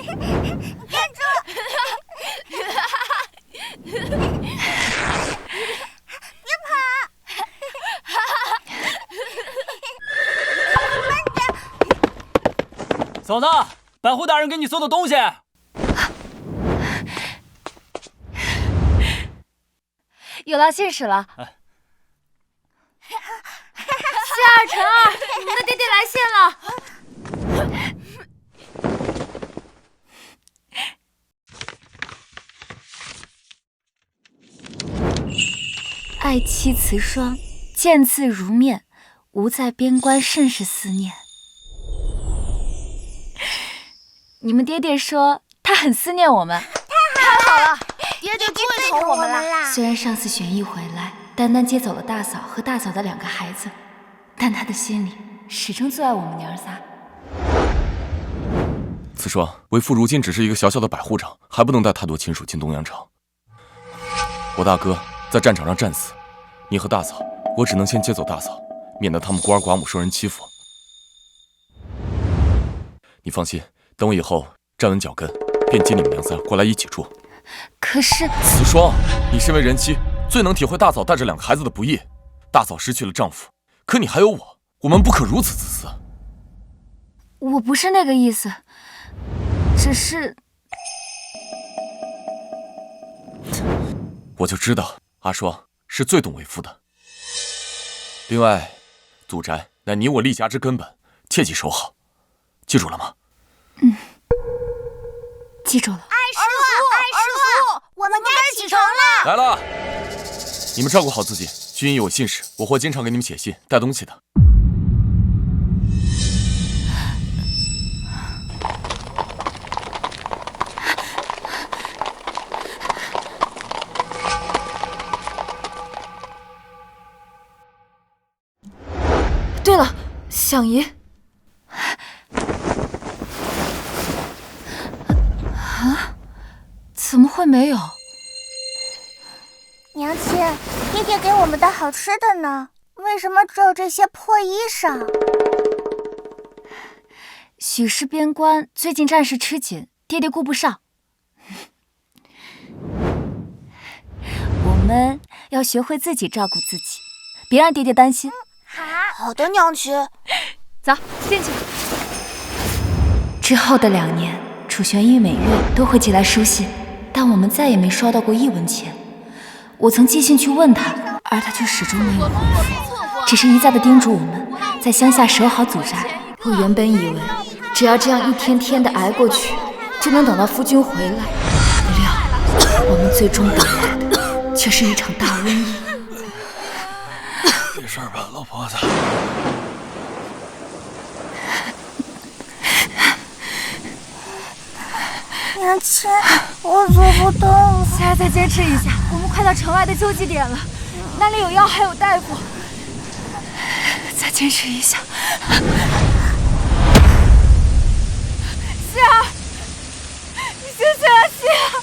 站住！别跑！嫂子，百户大人给你送的东西。有劳信使了。谢二陈二，你们的爹爹来信了。爱妻辞霜，见字如面，吾在边关甚是思念。你们爹爹说他很思念我们。太好了，爹爹最疼我们啦！虽然上次玄逸回来，单单接走了大嫂和大嫂的2个孩子，但他的心里始终最爱我们娘仨。慈霜，为父如今只是一个小小的百户长，还不能带太多亲属进东阳城。我大哥在战场上战死，你和大嫂，我只能先接走大嫂，免得他们孤儿寡母受人欺负。你放心，等我以后站稳脚跟，便接你们娘仨过来一起住。可是慈霜，你身为人妻，最能体会大嫂带着2个孩子的不易。大嫂失去了丈夫，可你还有我，我们不可如此自私。我不是那个意思，只是……我就知道阿霜是最懂为夫的。另外，祖宅乃你我厉家之根本，切记守好，记住了吗？记住了。二师傅，我们该启程了。来了，你们照顾好自己。军营有信使，我会经常给你们写信、带东西的。对了，响姨。怎么会没有？娘亲，爹爹给我们的好吃的呢？为什么只有这些破衣裳？许氏边关最近战事吃紧，爹爹顾不上。我们要学会自己照顾自己，别让爹爹担心。好的，娘亲。走，进去。之后的2年，楚玄逸每月都会寄来书信，但我们再也没收到过1文钱。我曾寄信去问他，而他却始终没有回复，只是一再的叮嘱我们在乡下守好祖宅。我原本以为只要这样一天天的挨过去，就能等到夫君回来，不料我们最终等来的却是一场大瘟疫。没事吧，老婆子？娘亲，我走不动了。现在再坚持一下，我们快到城外的救济点了，那里有药还有大夫。再坚持一下。希儿，你醒醒啊，希儿！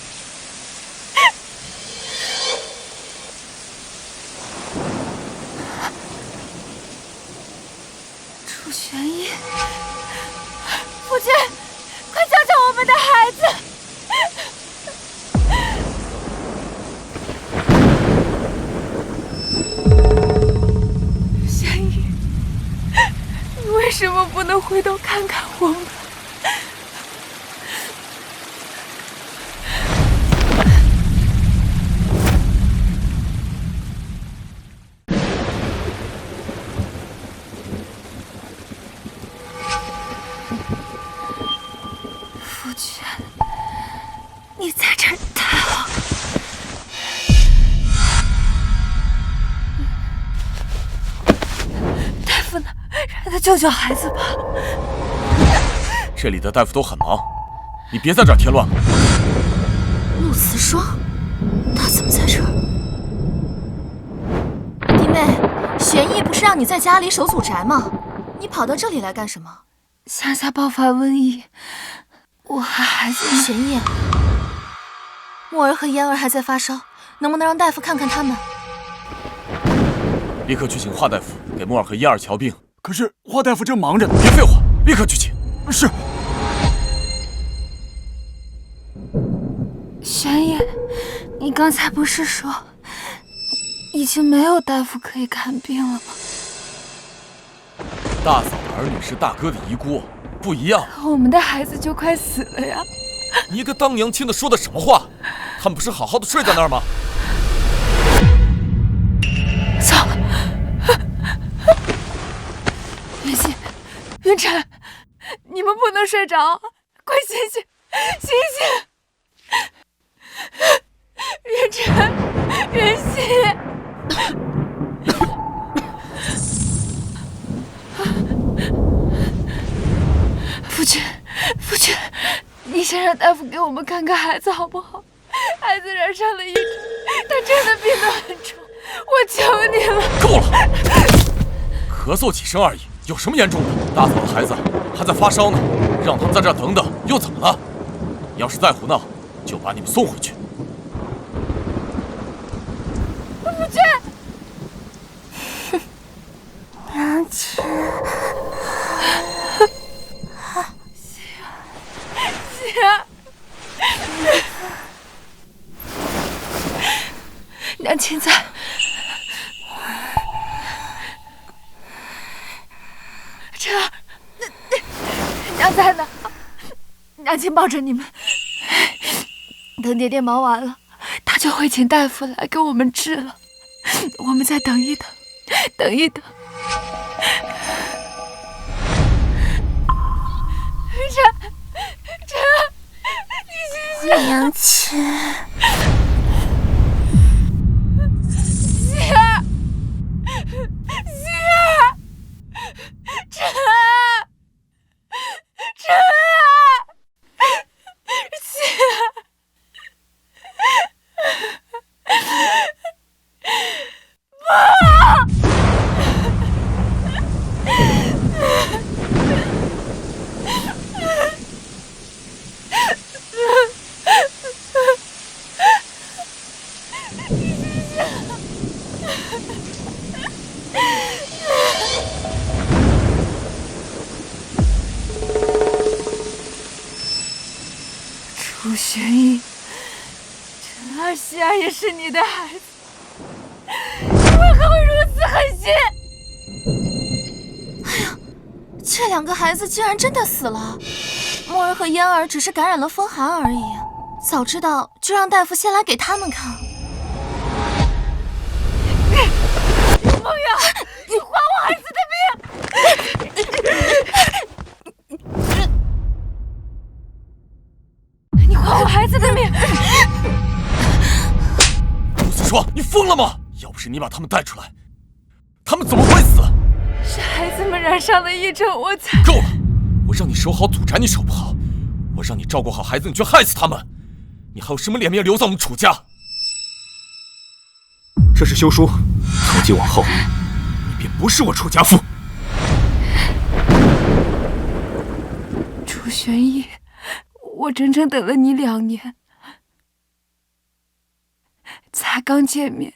楚玄逸，夫君，快救救我们的孩子！玄逸，你为什么不能回头看看我们？夫君，你在这儿太好了。大夫呢？让他救救孩子吧。这里的大夫都很忙，你别在这儿添乱了。陆慈霜，他怎么在这儿？弟妹，玄逸不是让你在家里守祖宅吗？你跑到这里来干什么？乡下爆发瘟疫，我和孩子们……玄逸，墨儿和嫣儿还在发烧，能不能让大夫看看他们？立刻去请华大夫给墨儿和嫣儿瞧病。可是华大夫正忙着呢。别废话，立刻去请。是。玄烨，你刚才不是说已经没有大夫可以看病了吗？大嫂的儿女是大哥的遗孤，不一样。我们的孩子就快死了呀！你一个当娘亲的说的什么话？他们不是好好的睡在那儿吗？糟了！云溪、云晨，你们不能睡着，快醒醒，醒醒！云晨、云溪。夫君，你先让大夫给我们看看孩子好不好？孩子染上了疫症，他真的病得很重，我求你了。够了，咳嗽几声而已，有什么严重的？大嫂的孩子还在发烧呢，让他们在这儿等等，又怎么了？要是再胡闹，就把你们送回去。夫君，娘亲。娘亲在，晨儿，娘在呢，娘亲抱着你们。等爹爹忙完了，他就会请大夫来给我们治了。我们再等一等，等一等。晨儿，你醒醒！娘亲。楚玄逸，陈儿、希儿也是你的孩子，你为何会如此狠心？哎呀，这两个孩子竟然真的死了！墨儿和嫣儿只是感染了风寒而已，早知道就让大夫先来给他们看。梦瑶，你还我孩子的命！你还我孩子的命！陆思霜，你疯了吗？要不是你把他们带出来，他们怎么会死？是孩子们染上了疫症，我才……够了！我让你守好祖宅，你守不好；我让你照顾好孩子，你却害死他们。你还有什么脸面留在我们楚家？这是休书，从今往后，你便不是我楚家妇。楚玄逸，我整整等了你2年，才刚见面，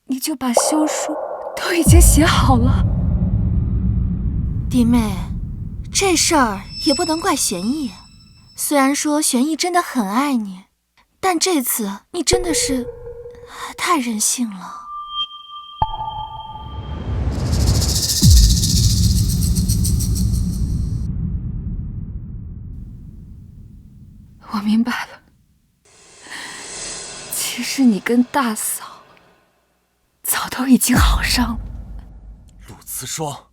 你就把休书都已经写好了。弟妹，这事儿也不能怪玄逸。虽然说玄逸真的很爱你，但这次你真的是太任性了。我明白了，其实你跟大嫂早都已经好上了。陆慈霜，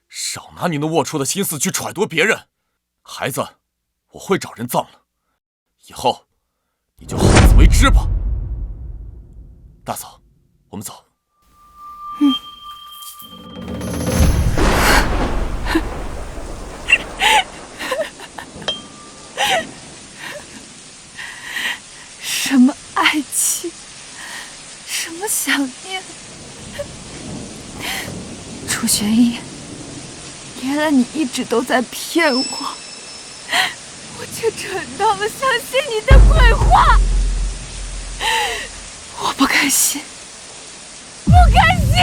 少拿你那龌龊的心思去揣度别人。孩子，我会找人葬了，以后你就好自为之吧。大嫂，我们走。什么爱情，什么想念，楚玄逸，原来你一直都在骗我，我却蠢到了相信你的鬼话，我不甘心，不甘心！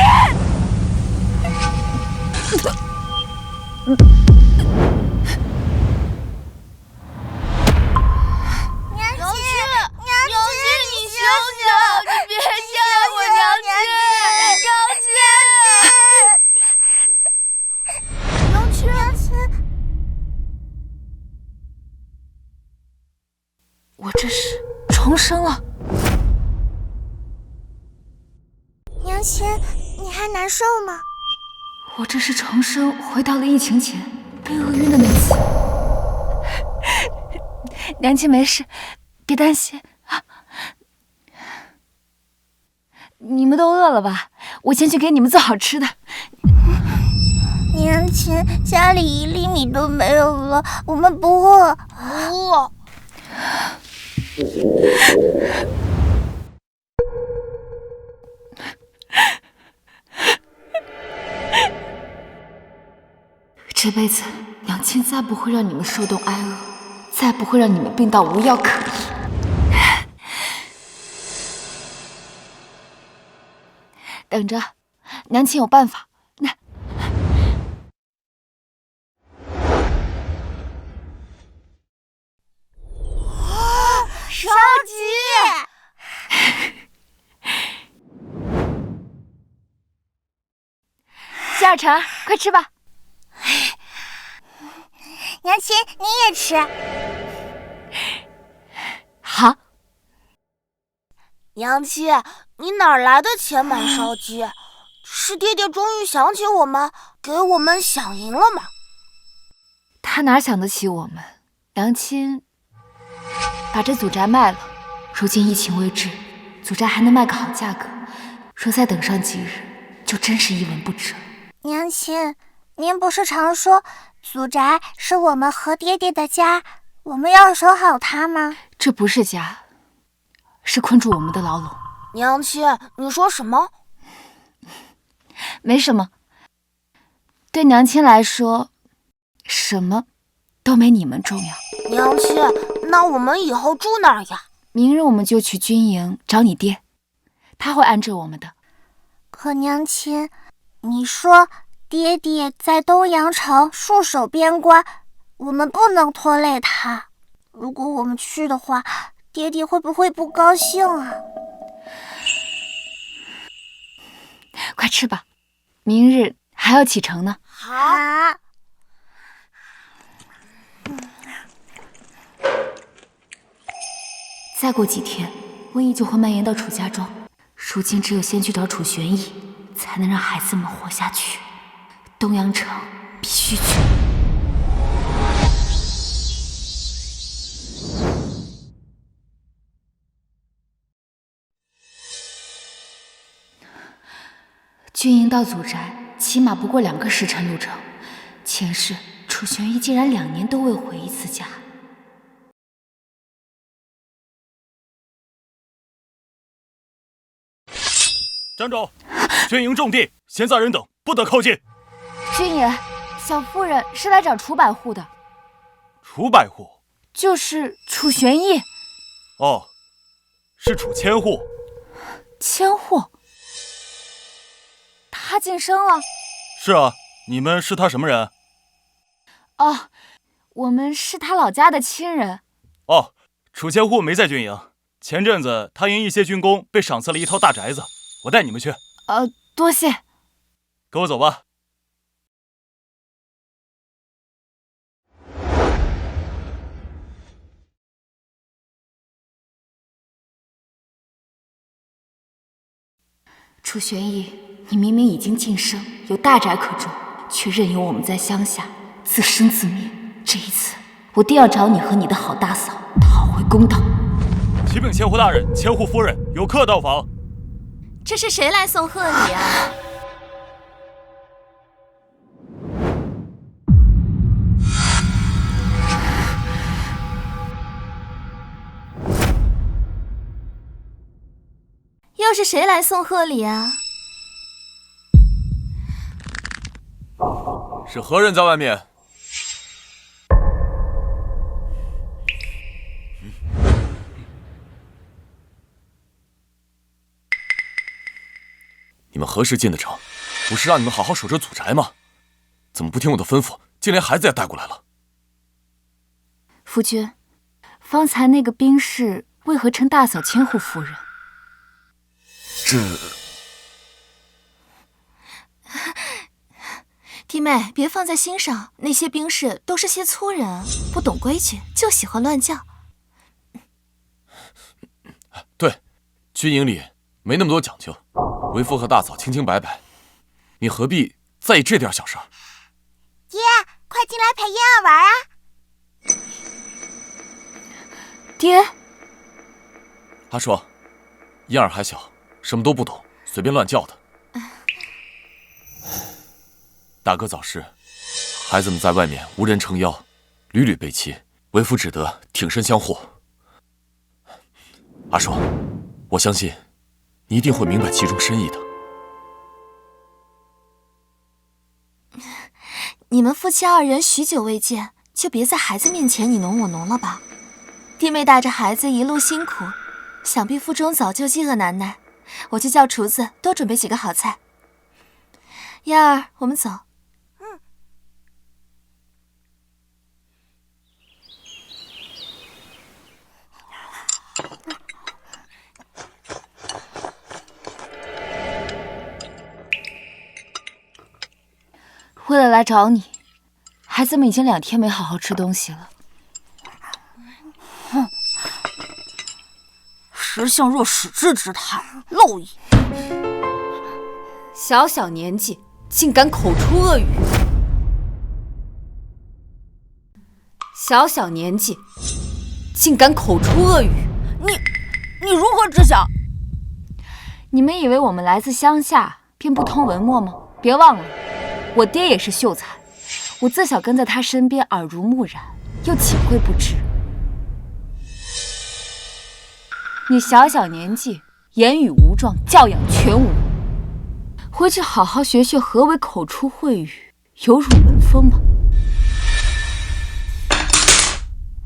娘亲，我这是重生了。娘亲，你还难受吗？我这是重生，回到了疫情前被厄晕的那次。娘亲没事，别担心啊。你们都饿了吧？我先去给你们做好吃的。娘亲，家里1粒米都没有了，我们不饿。不饿。这辈子，娘亲再不会让你们受冻挨饿，再不会让你们病到无药可医。等着，娘亲有办法。烧鸡！夏尔晨，快吃吧。娘亲，你也吃。好。娘亲，你哪来的钱买烧鸡？是爹爹终于想起我们，给我们饗银了吗？他哪想得起我们？娘亲把这祖宅卖了，如今疫情未至，祖宅还能卖个好价格，若再等上几日，就真是一文不值。娘亲，您不是常说祖宅是我们和爹爹的家，我们要守好它吗？这不是家，是困住我们的牢笼。娘亲，你说什么？没什么，对娘亲来说，什么都没你们重要。娘亲，那我们以后住哪儿呀？明日我们就去军营找你爹，他会安置我们的。可娘亲，你说爹爹在东阳城戍守边关，我们不能拖累他。如果我们去的话，爹爹会不会不高兴啊？快吃吧，明日还要启程呢。好。再过几天，瘟疫就会蔓延到楚家庄。如今只有先去找楚玄义，才能让孩子们活下去。东阳城必须去。军营到祖宅起码不过2个时辰路程，前世楚玄义竟然2年都未回一次家。站住！军营重地，闲杂人等不得靠近。军爷，小夫人是来找楚百户的。楚百户？就是楚玄义。哦，是楚千户。千户？他晋升了？是啊，你们是他什么人？哦，我们是他老家的亲人。哦，楚千户没在军营，前阵子他因一些军功被赏赐了一套大宅子，我带你们去。多谢。跟我走吧。楚玄义，你明明已经晋升，有大宅可住，却任由我们在乡下自生自灭。这一次，我定要找你和你的好大嫂讨回公道。启禀千户大人、千户夫人，有客到访。这是谁来送贺礼啊？又是谁来送贺礼啊？是何人在外面？你们何时进的城？不是让你们好好守着祖宅吗？怎么不听我的吩咐，竟连孩子也带过来了？夫君，方才那个兵士为何称大嫂千户夫人？这……弟妹，别放在心上，那些兵士都是些粗人，不懂规矩，就喜欢乱叫。对，军营里没那么多讲究，为父和大嫂清清白白，你何必在意这点小事？爹，快进来陪燕儿玩啊！爹，阿说，燕儿还小，什么都不懂，随便乱叫的。大哥早逝，孩子们在外面无人撑腰，屡屡被欺，为父只得挺身相护。阿说，我相信你一定会明白其中深意的。你们夫妻二人许久未见，就别在孩子面前你侬我侬了吧。弟妹带着孩子一路辛苦，想必腹中早就饥饿难耐。我去叫厨子多准备几个好菜。燕儿，我们走。为了来找你，孩子们已经2天没好好吃东西了。识相若使智之态，蝼蚁！小小年纪竟敢口出恶语！小小年纪竟敢口出恶语！你如何知晓？你们以为我们来自乡下便不通文墨吗？别忘了，我爹也是秀才，我自小跟在他身边，耳濡目染，又岂会不知？你小小年纪，言语无状，教养全无，回去好好学学何为口出秽语，有辱文风吧。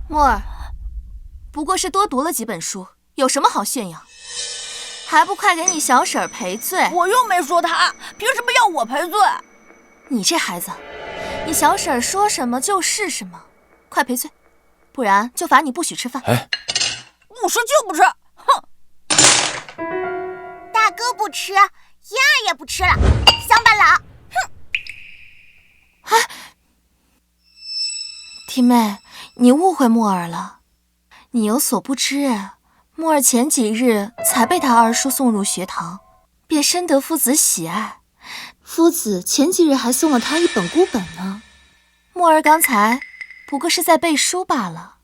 墨儿，不过是多读了几本书，有什么好炫耀？还不快给你小婶儿赔罪！我又没说他，凭什么要我赔罪？你这孩子，你小婶儿说什么就是什么，快赔罪，不然就罚你不许吃饭。哎，不吃就不吃，哼！大哥不吃，燕儿也不吃了，乡巴佬！哼！弟妹，你误会墨儿了，你有所不知，墨儿前几日才被他二叔送入学堂，便深得夫子喜爱。夫子前几日还送了他一本孤本呢。墨儿刚才不过是在背书罢了。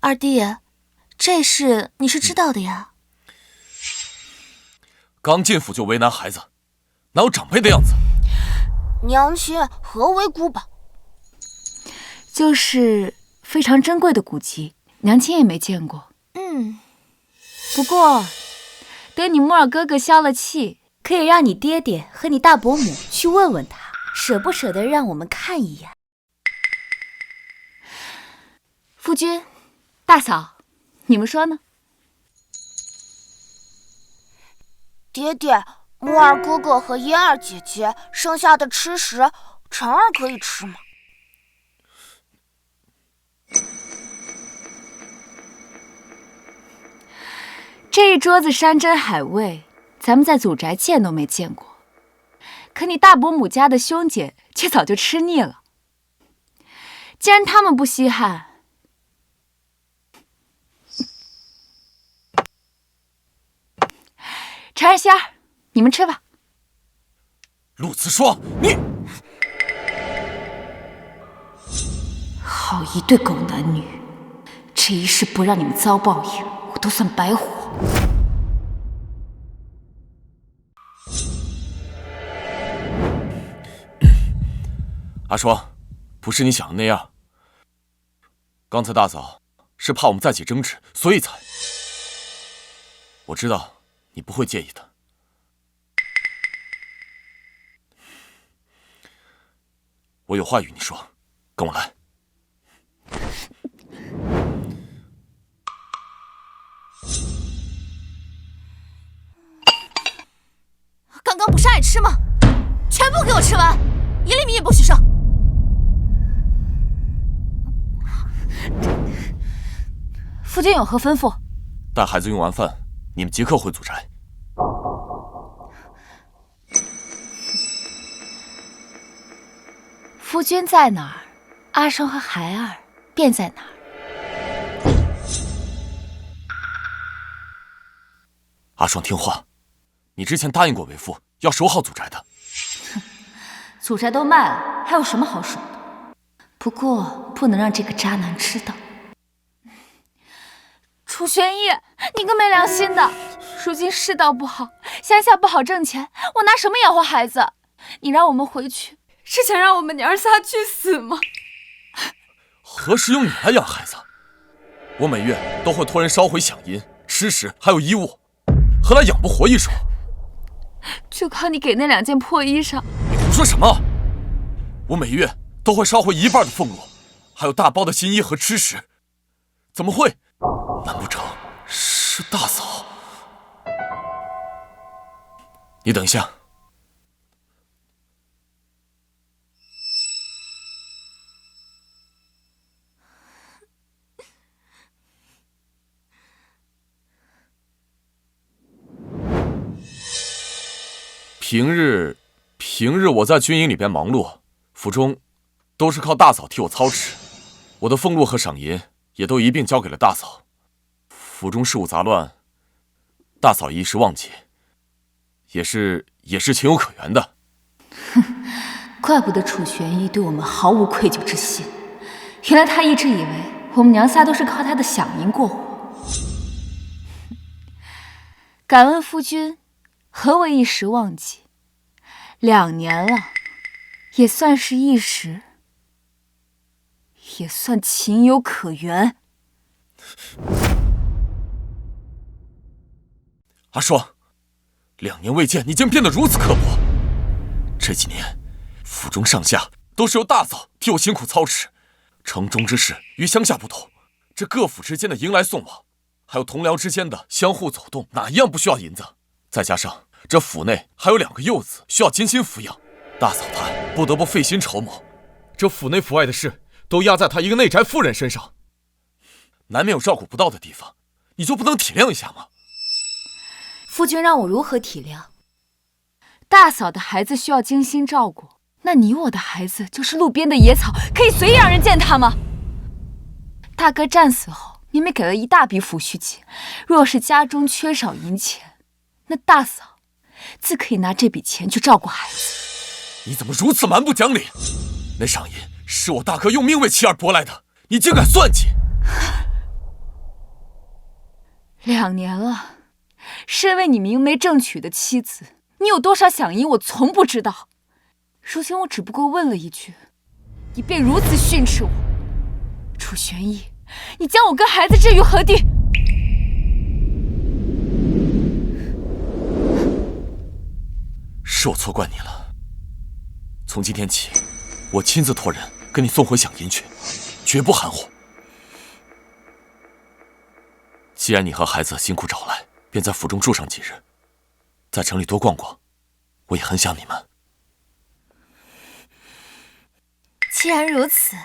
二弟，这事你是知道的呀？刚进府就为难孩子，哪有长辈的样子？娘亲，何为孤本？就是非常珍贵的古籍，娘亲也没见过。不过等你木儿哥哥消了气，可以让你爹爹和你大伯母去问问他，舍不舍得让我们看一眼。夫君，大嫂，你们说呢？爹爹，木儿哥哥和嫣儿姐姐剩下的吃食，晨儿可以吃吗？这一桌子山珍海味，咱们在祖宅见都没见过。可你大伯母家的兄姐却早就吃腻了。既然他们不稀罕，晨儿、仙儿，你们吃吧。陆慈霜，你好一对狗男女，这一世不让你们遭报应，我都算白活。阿双，不是你想的那样。刚才大嫂是怕我们再起争执，所以才……我知道你不会介意的。我有话与你说，跟我来。刚刚不是爱吃吗？全部给我吃完，一粒米也不许剩。夫君有何吩咐？待孩子用完饭，你们即刻回祖宅。夫君在哪儿，阿双和孩儿便在哪儿。阿双听话，你之前答应过为父要守好祖宅的。哼，祖宅都卖了，还有什么好守的？不过不能让这个渣男知道。楚玄逸，你个没良心的！如今世道不好，乡下不好挣钱，我拿什么养活孩子？你让我们回去，是想让我们娘仨去死吗？何时用你来养孩子？我每月都会托人烧毁饷银、吃食，还有衣物，何来养不活一说？就靠你给那2件破衣裳。你胡说什么？我每月都会烧回1半的俸禄，还有大包的新衣和吃食，怎么会？难不成是大嫂？你等一下。平日我在军营里边忙碌，府中都是靠大嫂替我操持，我的俸禄和赏银也都一并交给了大嫂。府中事务杂乱，大嫂一时忘记，也是情有可原的。哼，怪不得楚玄逸对我们毫无愧疚之心，原来他一直以为我们娘仨都是靠他的饷银过活。敢问夫君，何为一时忘记？2年了，也算是一时，也算情有可原。阿双，2年未见，你竟变得如此刻薄。这几年，府中上下都是由大嫂替我辛苦操持。城中之事与乡下不同，这各府之间的迎来送往，还有同僚之间的相互走动，哪一样不需要银子？再加上这府内还有2个幼子需要精心抚养，大嫂她不得不费心筹谋。这府内府外的事都压在她一个内宅妇人身上，难免有照顾不到的地方，你就不能体谅一下吗？夫君让我如何体谅？大嫂的孩子需要精心照顾，那你我的孩子就是路边的野草，可以随意让人践踏吗？大哥战死后，明明给了一大笔抚恤金，若是家中缺少银钱，那大嫂自可以拿这笔钱去照顾孩子。你怎么如此蛮不讲理？那赏银是我大哥用命为妻儿博来的，你竟敢算计！2年了，身为你明媒正娶的妻子，你有多少饷银我从不知道。如今我只不过问了一句，你便如此训斥我。楚玄逸，你将我跟孩子置于何地？是我错怪你了。从今天起，我亲自托人跟你送回饷银去，绝不含糊。既然你和孩子辛苦找来，便在府中住上几日，在城里多逛逛，我也很想你们。既然如此，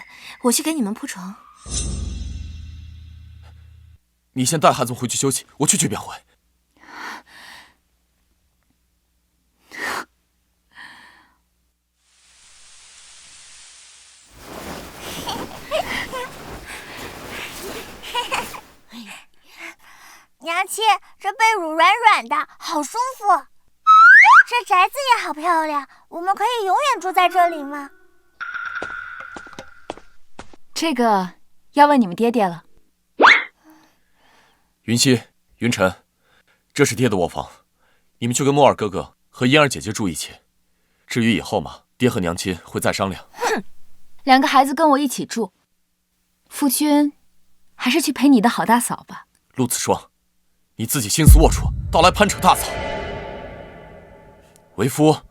我去给你们铺床。你先带孩子回去休息，我去便回。娘亲，这被褥软软的，好舒服。这宅子也好漂亮，我们可以永远住在这里吗？这个要问你们爹爹了。云溪、云晨，这是爹的卧房，你们去跟莫二哥哥和嫣儿姐姐住一起。至于以后嘛，爹和娘亲会再商量。哼，2个孩子跟我一起住，夫君还是去陪你的好大嫂吧。陆子双，你自己心思龌龊，倒来攀扯大嫂。为夫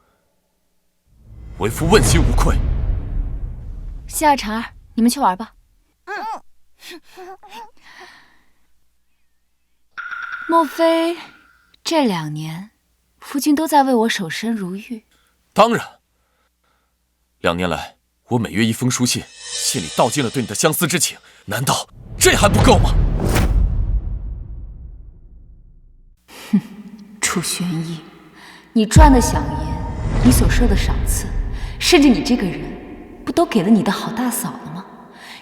问心无愧。希儿、婵儿，你们去玩吧。莫非这2年，夫君都在为我守身如玉？当然。2年来，我每月1封书信，信里道尽了对你的相思之情，难道这还不够吗？哼，楚玄逸，你赚的饷银，你所受的赏赐，甚至你这个人，不都给了你的好大嫂了吗？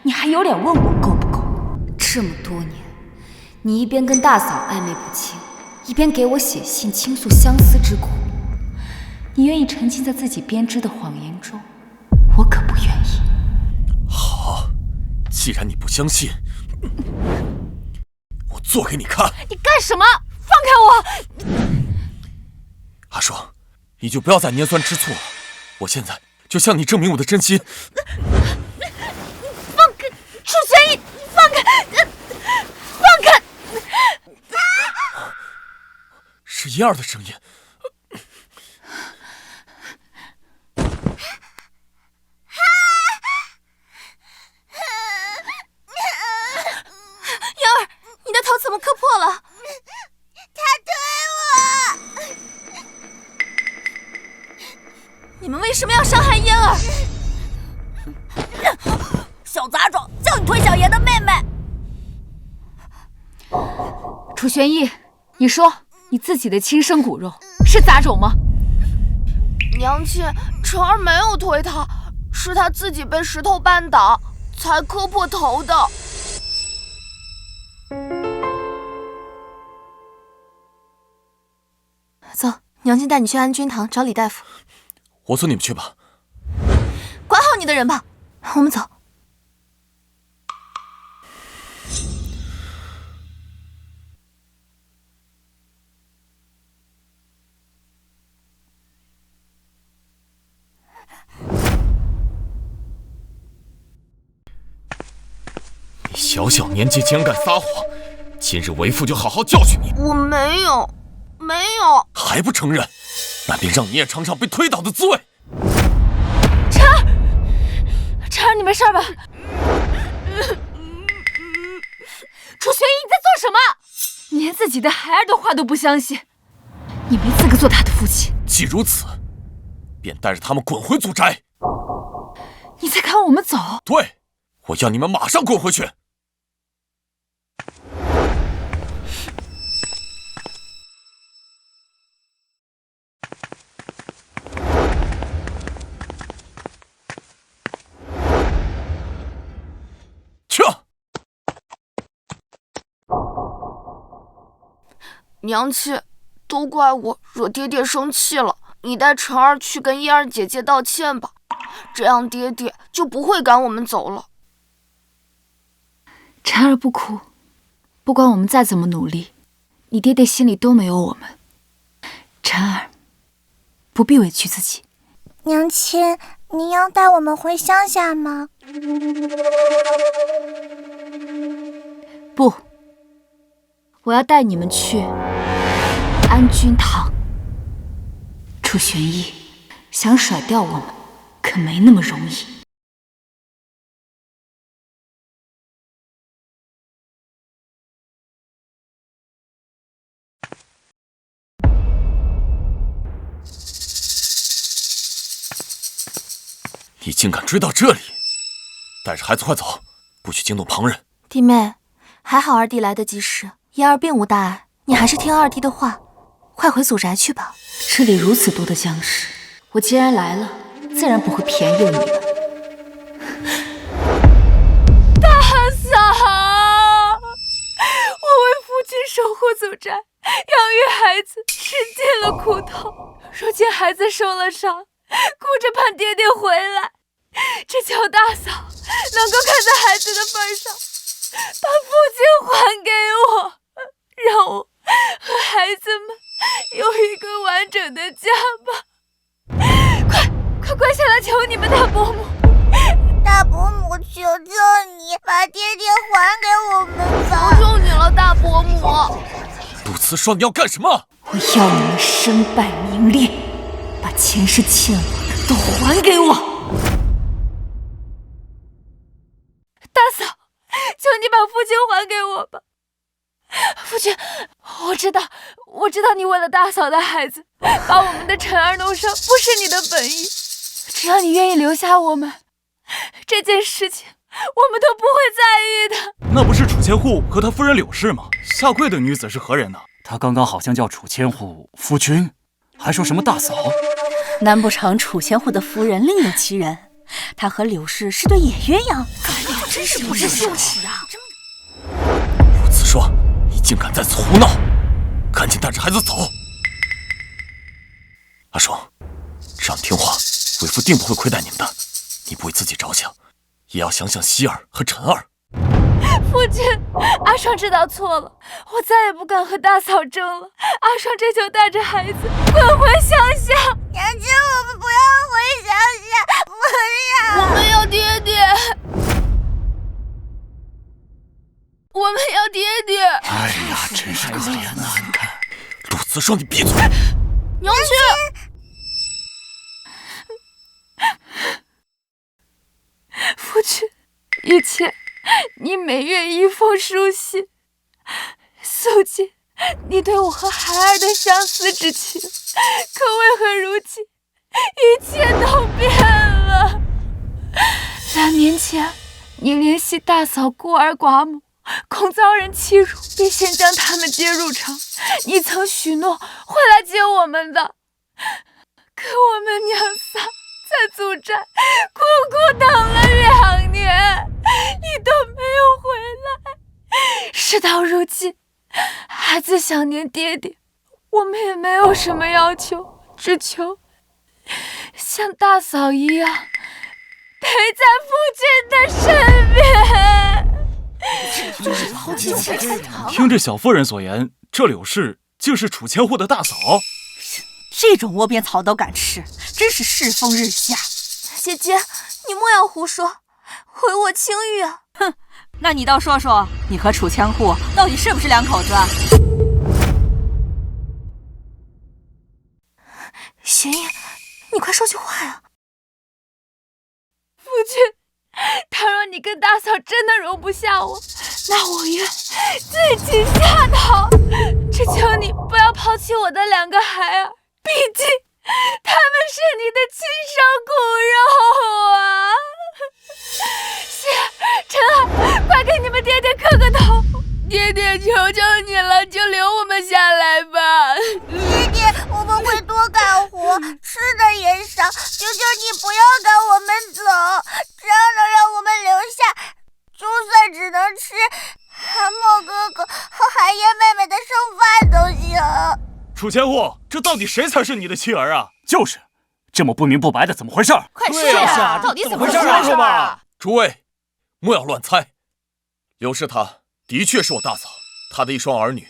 你还有脸问我够不够？这么多年，你一边跟大嫂暧昧不清，一边给我写信倾诉相思之苦。你愿意沉浸在自己编织的谎言中，我可不愿意。好，既然你不相信，我做给你看。你干什么？放开我！阿爽，你就不要再拈酸吃醋了。我现在就向你证明我的真心。放开，楚玄逸，放开，放开！是燕儿的声音。燕儿，你的头怎么磕破了？他推我！你们为什么要伤害燕儿？小杂种，叫你推小爷的妹妹！楚玄逸，你说你自己的亲生骨肉是杂种吗？娘亲，晨儿没有推他，是他自己被石头绊倒，才磕破头的。走，娘亲带你去安君堂找李大夫。我送你们去吧。管好你的人吧，我们走。你小小年纪竟然敢撒谎，今日为父就好好教训你。我没有，没有。还不承认？那便让你也尝尝被推倒的滋味。晨儿，你没事吧？楚玄逸，你在做什么？你连自己的孩儿的话都不相信，你没资格做他的父亲。既如此，便带着他们滚回祖宅。你在赶我们走？对，我要你们马上滚回去。去！娘亲，都怪我惹爹爹生气了，你带晨儿去跟燕儿姐姐道歉吧，这样爹爹就不会赶我们走了。晨儿不哭，不管我们再怎么努力，你爹爹心里都没有我们。晨儿，不必委屈自己。娘亲，您要带我们回乡下吗？不，我要带你们去安君堂。楚玄逸想甩掉我们，可没那么容易。你竟敢追到这里！带着孩子快走，不许惊动旁人。弟妹，还好二弟来得及时，燕儿并无大碍，你还是听二弟的话，快回祖宅去吧。这里如此多的僵尸，我既然来了，自然不会便宜了你们。大嫂，我为父亲守护祖宅，养育孩子，吃尽了苦头。如今孩子受了伤，顾着盼爹爹回来，只求大嫂能够看在孩子的份上，把父亲还给我，让我和孩子们有一个完整的家吧。快跪下来求你们大伯母！大伯母，求求你把爹爹还给我们吧！求求你了，大伯母！陆慈霜，你要干什么？我要你们身败名裂，把前世欠我的都还给我！大嫂，求你把父亲还给我吧！父亲，我知道你为了大嫂的孩子，把我们的晨儿弄伤，不是你的本意。只要你愿意留下我们，这件事情我们都不会在意的。那不是楚千户和他夫人柳氏吗？下跪的女子是何人呢？他刚刚好像叫楚千户夫君，还说什么大嫂。难不成楚千户的夫人另有其人？他和柳氏是对野鸳鸯？真是不知羞耻啊！陆慈霜，你竟敢在此胡闹！赶紧带着孩子走。阿双，只要你听话，为父定不会亏待你们的。你不为自己着想，也要想想希儿和陈儿。父亲，阿双知道错了，我再也不敢和大嫂争了。阿双这就带着孩子滚回乡下。娘亲，我们不要回乡下，不要！我们要爹爹，我们要爹爹。哎呀，真是可怜难看。陆慈双，你闭嘴！娘亲，父亲，以前你每月一封书信，诉尽你对我和孩儿的相思之情，可为何如今一切都变了？2年前，你联系大嫂孤儿寡母，恐遭人欺辱，便先将他们接入城。你曾许诺会来接我们的，可我们娘仨在祖寨苦苦等了2年，你都没有回来。事到如今，孩子想念爹爹，我们也没有什么要求，只求像大嫂一样陪在父亲的身边。听着小夫人所言，这柳氏竟是楚千户的大嫂。这种窝边草都敢吃，真是世风日下。姐姐，你莫要胡说，毁我清誉啊！哼，那你倒说说，你和楚千户到底是不是两口子？玄烨，你快说句话呀！父亲，倘若你跟大嫂真的容不下我，那我愿自己下逃。只求你不要抛弃我的2个孩儿，毕竟他们是你的亲生骨肉啊！希儿、陈儿，快给你们爹爹磕个头！爹爹，求求你了，就留我们下来吧。爹爹，我们会多干活，吃的也少，求求你不要赶我们走，只要能让我们留下，就算只能吃韩墨哥哥和海燕妹妹的剩饭都行。楚千户，这到底谁才是你的妻儿啊？就是，这么不明不白的，怎么回事？快说呀，到底怎么回事啊？诸位，莫要乱猜。柳氏她的确是我大嫂，她的一双儿女，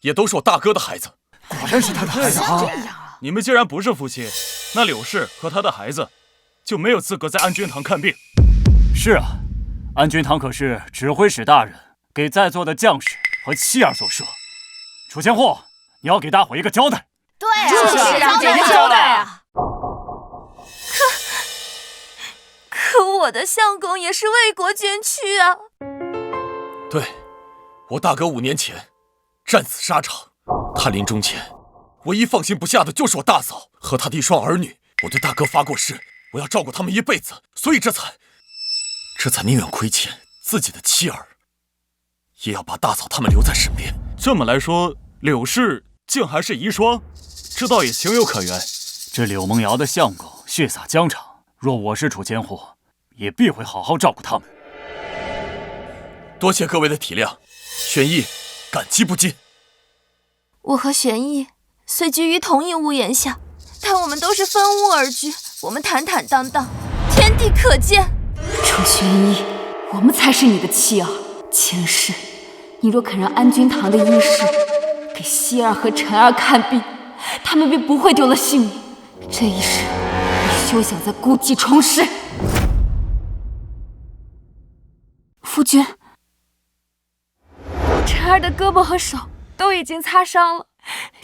也都是我大哥的孩子。果然是他的孩子啊！你们既然不是夫妻，那柳氏和他的孩子就没有资格在安君堂看病。是啊，安君堂可是指挥使大人给在座的将士和妻儿所设。楚千户，你要给大伙一个交代。对啊，就是让姐姐交代啊！可我的相公也是为国捐躯啊！对，我大哥5年前战死沙场，他临终前唯一放心不下的就是我大嫂和他的一双儿女。我对大哥发过誓，我要照顾他们一辈子，所以这才宁愿亏欠自己的妻儿，也要把大嫂他们留在身边。这么来说，柳氏竟还是遗孀，这倒也情有可原。这柳梦瑶的相公血洒疆场，若我是楚千户，也必会好好照顾他们。多谢各位的体谅，玄逸感激不尽。我和玄逸虽居于同一屋檐下，但我们都是分屋而居，我们坦坦荡荡，天地可见。楚玄逸，我们才是你的妻儿。前世，你若肯让安君堂的医师给希儿和陈儿看病，他们便不会丢了性命。这一世，你休想再故技重施。夫君，陈儿的胳膊和手都已经擦伤了，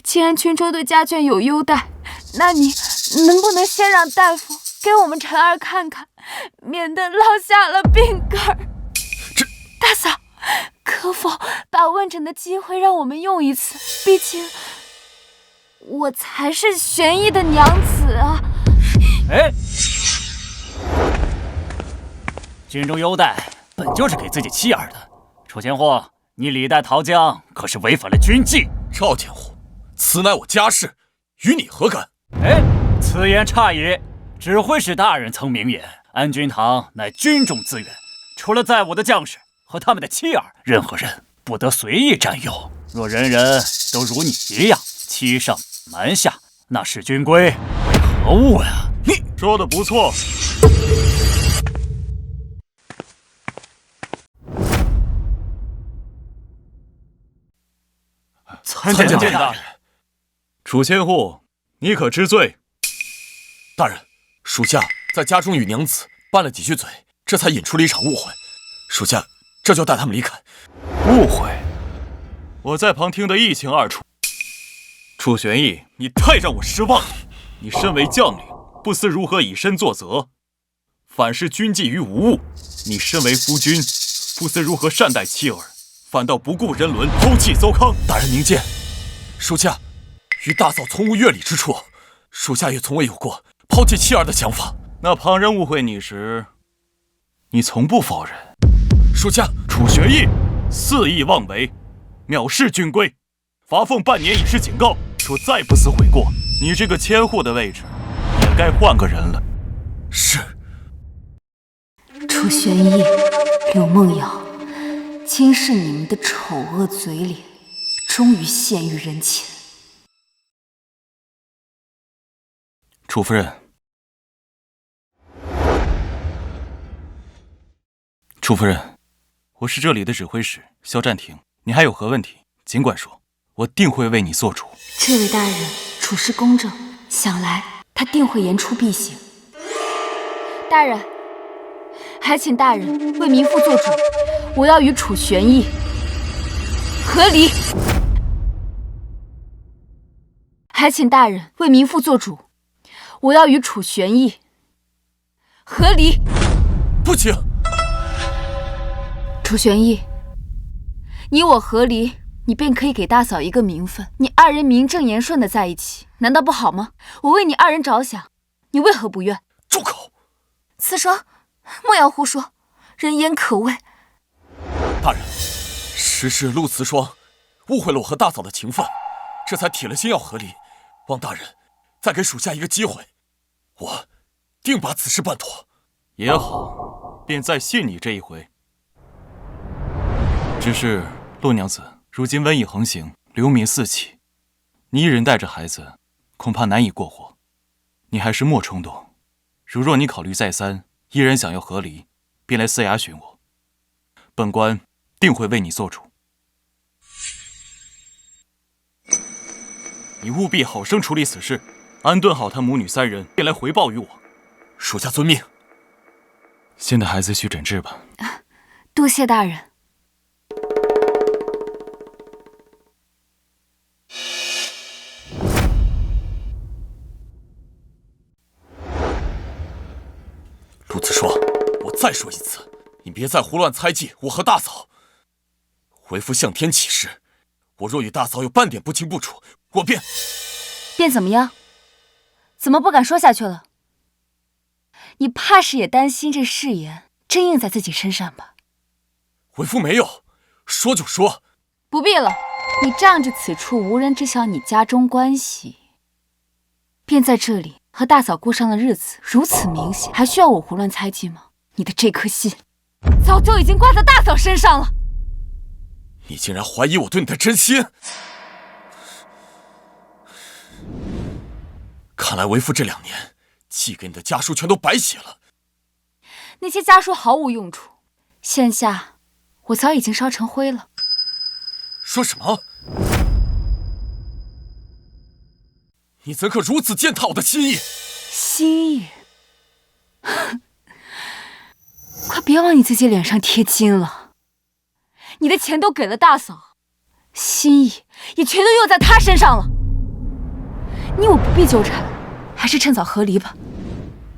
既然郡州对家眷有优待，那你能不能先让大夫给我们陈儿看看，免得落下了病根儿？大嫂，可否把问诊的机会让我们用一次？毕竟我才是玄逸的娘子啊！哎，郡州优待本就是给自己妻儿的，楚千户，你李代桃僵，可是违反了军纪。赵千户，此乃我家事，与你何干？哎，此言差矣。指挥使大人曾明言，安君堂乃军中资源，除了在我的将士和他们的妻儿，任何人不得随意占有。若人人都如你一样欺上瞒下，那弑君归为何物呀？你说的不错。参见大人。楚千户，你可知罪？大人，属下在家中与娘子拌了几句嘴，这才引出了一场误会。属下这就带他们离开。误会？我在旁听得一清二楚。楚玄义，你太让我失望了。你身为将领，不思如何以身作则，反视军纪于无物；你身为夫君，不思如何善待妻儿，反倒不顾人伦，抛弃邹康。大人明鉴，属下与大嫂从无越礼之处，属下也从未有过抛弃妻儿的想法。那旁人误会你时，你从不否认。属下楚玄义肆意妄为，藐视军规，罚俸半年以示警告。若再不思悔过，你这个千户的位置也该换个人了。是。楚玄义、柳梦瑶，今世你们的丑恶嘴脸，终于现于人前。楚夫人，楚夫人，我是这里的指挥使萧占庭，你还有何问题，尽管说，我定会为你做主。这位大人处事公正，想来他定会言出必行。大人，还请大人为民妇做主，我要与楚玄义和离。还请大人为民妇做主，我要与楚玄义和离。不行。楚玄义，你我和离，你便可以给大嫂一个名分，你二人名正言顺的在一起，难道不好吗？我为你二人着想，你为何不愿？住口！慈霜，莫要胡说，人言可畏。大人，实是陆慈霜误会了我和大嫂的情分，这才铁了心要和离。望大人再给属下一个机会，我定把此事办妥。也好，便再信你这一回。只是陆娘子，如今瘟疫横行，流民四起，你一人带着孩子，恐怕难以过活。你还是莫冲动。如若你考虑再三，依然想要和离，便来司衙寻我，本官定会为你做主。你务必好生处理此事，安顿好他母女三人，便来回报于我。属下遵命。先带孩子去诊治吧。多谢大人。陆慈霜，我再说一次，你别再胡乱猜忌我和大嫂。为夫向天起誓，我若与大嫂有半点不清不楚，我便怎么样？怎么不敢说下去了？你怕是也担心这誓言真印在自己身上吧？为夫没有，说就说。不必了，你仗着此处无人知晓你家中关系，便在这里和大嫂过上了日子，如此明显，还需要我胡乱猜忌吗？你的这颗心早就已经挂在大嫂身上了。你竟然怀疑我对你的真心？看来为夫这2年寄给你的家书全都白写了。那些家书毫无用处，现下我早已经烧成灰了。说什么？你怎可如此践踏我的心意？心意？快别往你自己脸上贴金了。你的钱都给了大嫂，心意也全都用在她身上了。你我不必纠缠，还是趁早和离吧。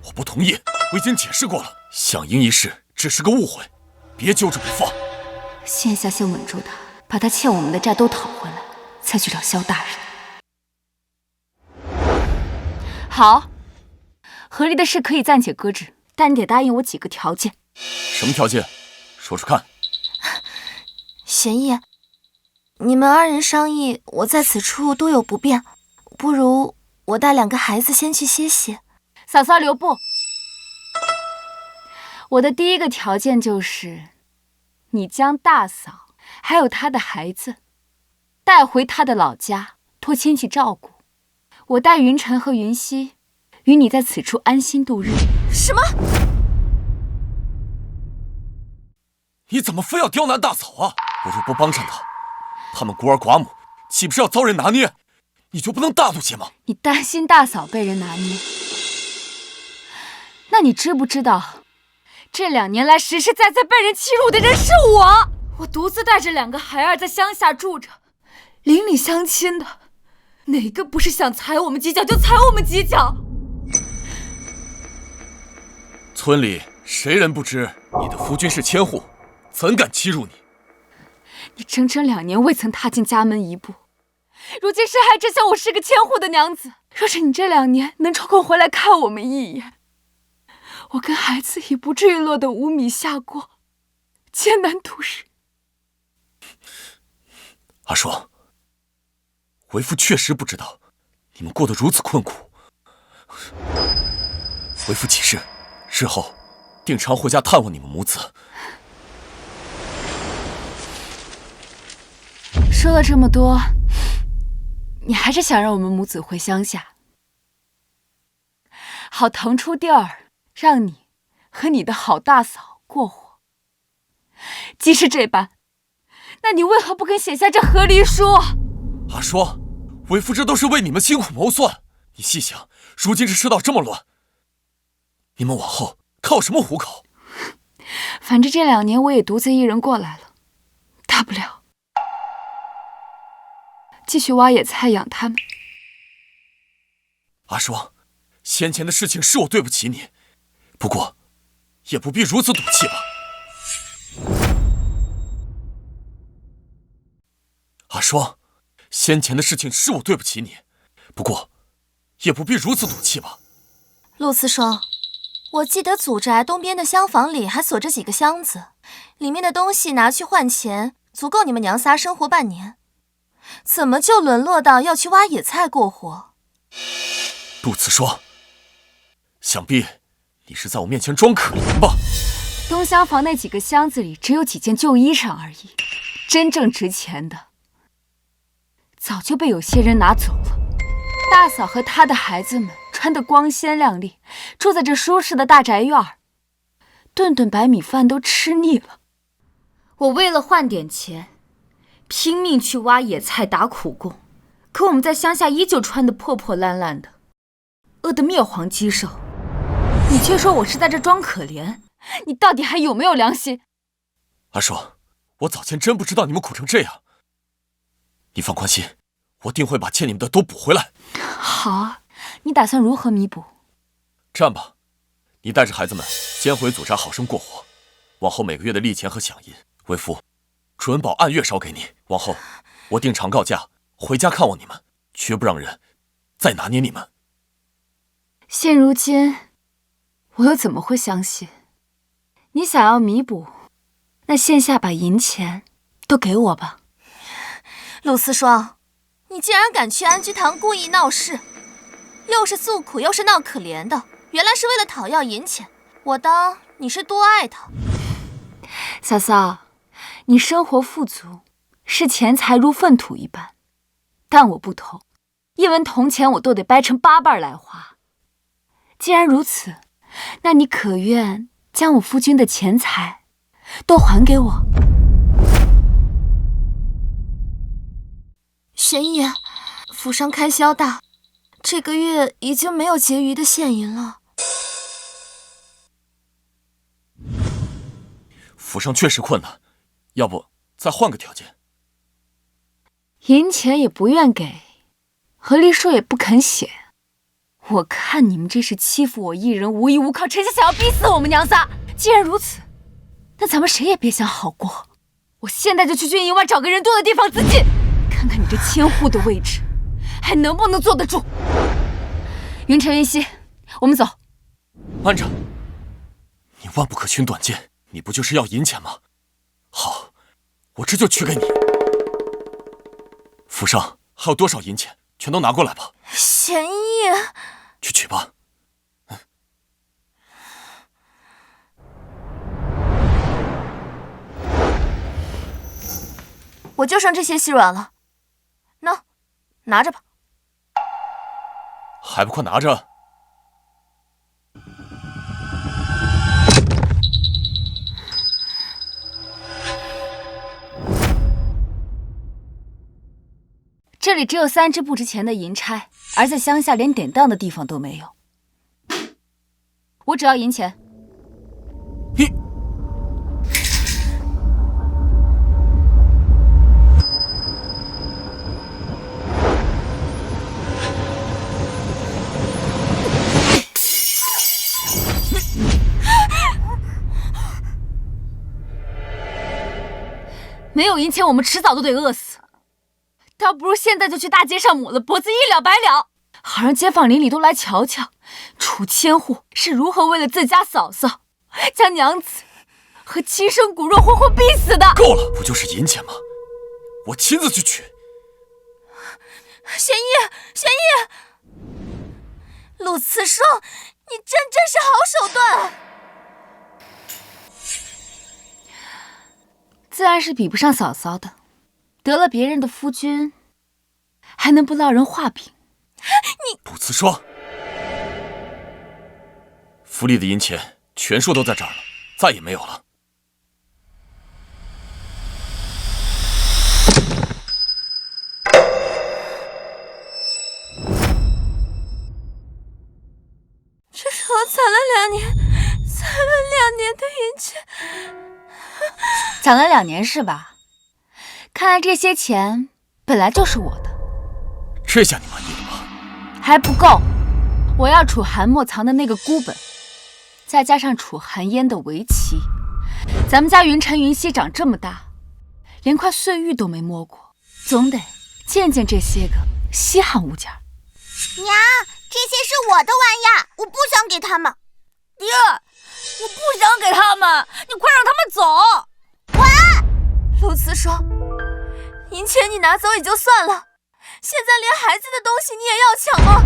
我不同意，我已经解释过了，向英一事只是个误会，别揪着不放。现下先稳住他，把他欠我们的债都讨回来，再去找萧大人。好，和离的事可以暂且搁置，但你得答应我几个条件。什么条件？说说看。玄义，你们二人商议，我在此处多有不便，不如我带2个孩子先去歇息。嫂嫂留步。我的第一个条件就是，你将大嫂还有她的孩子带回他的老家，托亲戚照顾。我带云晨和云溪与你在此处安心度日。什么？你怎么非要刁难大嫂啊？我若不帮上他，他们孤儿寡母岂不是要遭人拿捏？你就不能大度些吗？你担心大嫂被人拿捏？那你知不知道，这2年来实实在在被人欺辱的人是我？我独自带着2个孩儿在乡下住着，邻里乡亲的，哪个不是想踩我们几脚就踩我们几脚？村里谁人不知你的夫君是千户，怎敢欺辱你？你整整2年未曾踏进家门一步，如今谁还知晓我是个千户的娘子？若是你这2年能抽空回来看我们一眼，我跟孩子已不至于落得无米下锅，艰难度日。阿双，为父确实不知道你们过得如此困苦。为父起誓，日后定常回家探望你们母子。说了这么多，你还是想让我们母子回乡下，好腾出地儿让你和你的好大嫂过活。既是这般，那你为何不肯写下这和离书？阿双，为父这都是为你们辛苦谋算。你细想，如今这世道这么乱，你们往后靠什么糊口？反正这2年我也独自一人过来了，大不了继续挖野菜养他们。阿双，先前的事情是我对不起你，不过也不必如此赌气吧。阿双，先前的事情是我对不起你，不过也不必如此赌气吧。陆慈双，我记得祖宅东边的厢房里还锁着几个箱子，里面的东西拿去换钱，足够你们娘仨生活半年。怎么就沦落到要去挖野菜过活？陆慈双，想必你是在我面前装可怜吧？东厢房那几个箱子里只有几件旧衣裳而已，真正值钱的早就被有些人拿走了。大嫂和她的孩子们穿得光鲜亮丽，住在这舒适的大宅院儿，顿顿白米饭都吃腻了。我为了换点钱，拼命去挖野菜打苦工，可我们在乡下依旧穿得破破烂烂的，饿得面黄肌瘦。你却说我是在这装可怜，你到底还有没有良心？阿双，我早前真不知道你们苦成这样。你放宽心，我定会把欠你们的都补回来。好啊，你打算如何弥补？这样吧，你带着孩子们先回祖宅好生过活，往后每个月的利钱和饷银，为父准保按月烧给你。往后我定常告假回家看望你们，绝不让人再拿捏你们。现如今我又怎么会相信？你想要弥补，那现下把银钱都给我吧。陆思双，你竟然敢去安居堂故意闹事，又是诉苦又是闹可怜的，原来是为了讨要银钱。我当你是多爱他。嫂嫂，你生活富足，视钱财如粪土一般，但我不同，一文铜钱我都得掰成8瓣来花。既然如此，那你可愿将我夫君的钱财都还给我？玄逸，府上开销大，这个月已经没有结余的现银了。府上确实困难，要不再换个条件？银钱也不愿给，和离书也不肯写。我看你们这是欺负我一人无依无靠，臣下想要逼死我们娘仨。既然如此，那咱们谁也别想好过。我现在就去军营外找个人多的地方自尽，看看你这千户的位置还能不能坐得住。云晨、云溪，我们走。慢着，你万不可寻短见，你不就是要银钱吗？好，我这就取给你。府上还有多少银钱，全都拿过来吧。玄逸，去取吧。我就剩这些细软了，拿着吧。还不快拿着！这里只有3只不值钱的银钗，而在乡下连典当的地方都没有。我只要银钱。你没有银钱，我们迟早都得饿死。倒不如现在就去大街上抹了脖子，一了百了，好让街坊邻里都来瞧瞧，楚千户是如何为了自家嫂嫂，将娘子和亲生骨肉活活逼死的。够了，不就是银钱吗？我亲自去取。玄烨，玄烨，陆慈霜，你真是好手段！自然是比不上嫂嫂的。得了别人的夫君，还能不落人话柄？陆慈霜，府里的银钱全数都在这儿了，再也没有了。这是我攒了2年的银钱。攒了2年是吧？看来这些钱本来就是我的。这下你满意了吧？还不够，我要楚寒墨藏的那个孤本，再加上楚寒烟的围棋。咱们家云晨云溪长这么大，连块碎玉都没摸过，总得见见这些个稀罕物件。娘，这些是我的玩意，我不想给他们。爹，我不想给他们，你快让他们走！陆慈霜，银钱你拿走也就算了，现在连孩子的东西你也要抢吗？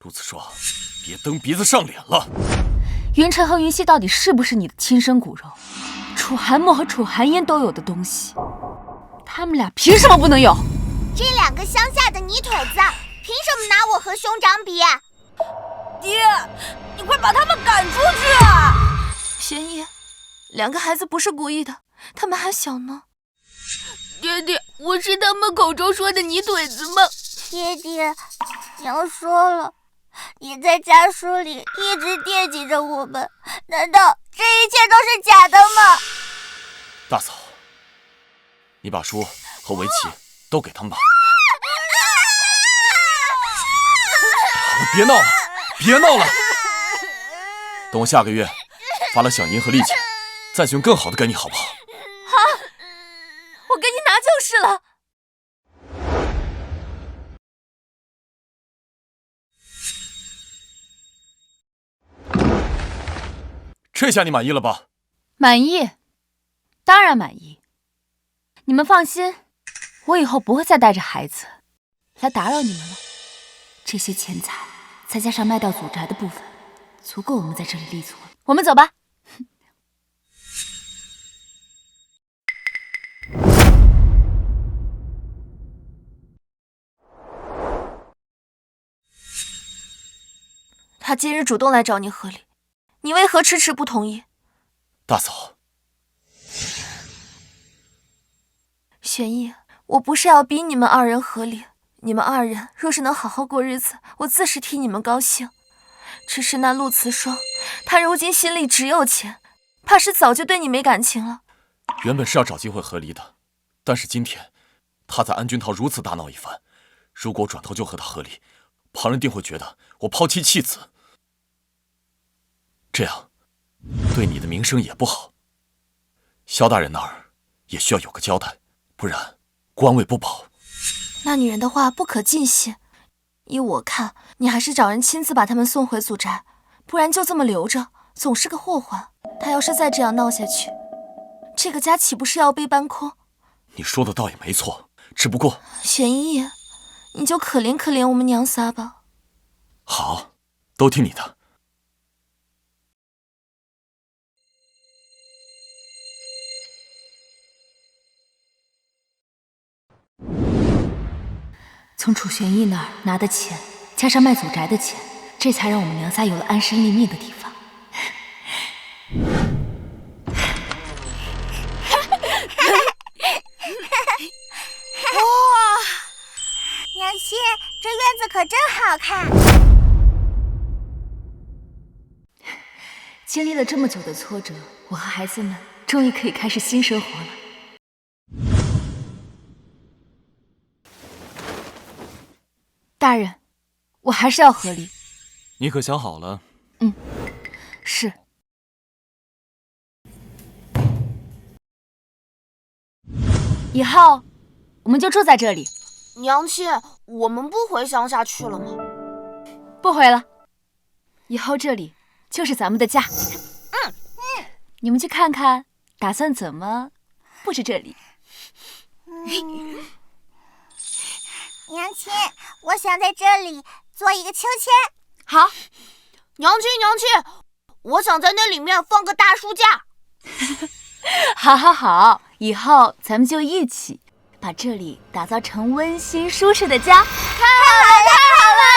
陆慈霜，别蹬鼻子上脸了。云晨和云溪到底是不是你的亲生骨肉？楚寒墨和楚寒烟都有的东西，他们俩凭什么不能有？这2个乡下的泥腿子，凭什么拿我和兄长比？爹，你快把他们赶出去啊！玄烨，2个孩子不是故意的，他们还小呢。爹爹，我是他们口中说的泥腿子吗？爹爹，娘说了，你在家书里一直惦记着我们，难道这一切都是假的吗？大嫂，你把书和围棋都给他们吧。好了，别闹了，别闹了。等我下个月发了饷银和利钱，再寻更好的给你，好不好？好，我给你拿就是了。这下你满意了吧？满意，当然满意。你们放心，我以后不会再带着孩子来打扰你们了。这些钱财再加上卖掉祖宅的部分，足够我们在这里立足了。我们走吧。他今日主动来找你和离，你为何迟迟不同意？大嫂，玄烨，我不是要逼你们2人和离，你们2人若是能好好过日子，我自是替你们高兴。只是那陆慈霜，他如今心里只有钱，怕是早就对你没感情了。原本是要找机会和离的，但是今天他在安君桃如此大闹一番，如果转头就和他和离，旁人定会觉得我抛妻弃子，这样对你的名声也不好。萧大人那儿也需要有个交代，不然官位不保。那女人的话不可尽信，依我看，你还是找人亲自把他们送回祖宅，不然就这么留着，总是个祸患。他要是再这样闹下去，这个家岂不是要被搬空？你说的倒也没错，只不过玄烨，你就可怜可怜我们娘仨吧。好，都听你的。从楚玄义那儿拿的钱，加上卖祖宅的钱，这才让我们娘仨有了安身立命的地方。娘亲，这院子可真好看。经历了这么久的挫折，我和孩子们终于可以开始新生活了。大人，我还是要和离。你可想好了？是。以后我们就住在这里。娘亲，我们不回乡下去了吗？不回了，以后这里就是咱们的家。你们去看看，打算怎么布置这里？娘亲，我想在这里做一个秋千。好，娘亲，我想在那里面放个大书架。好，以后咱们就一起把这里打造成温馨舒适的家。太好了！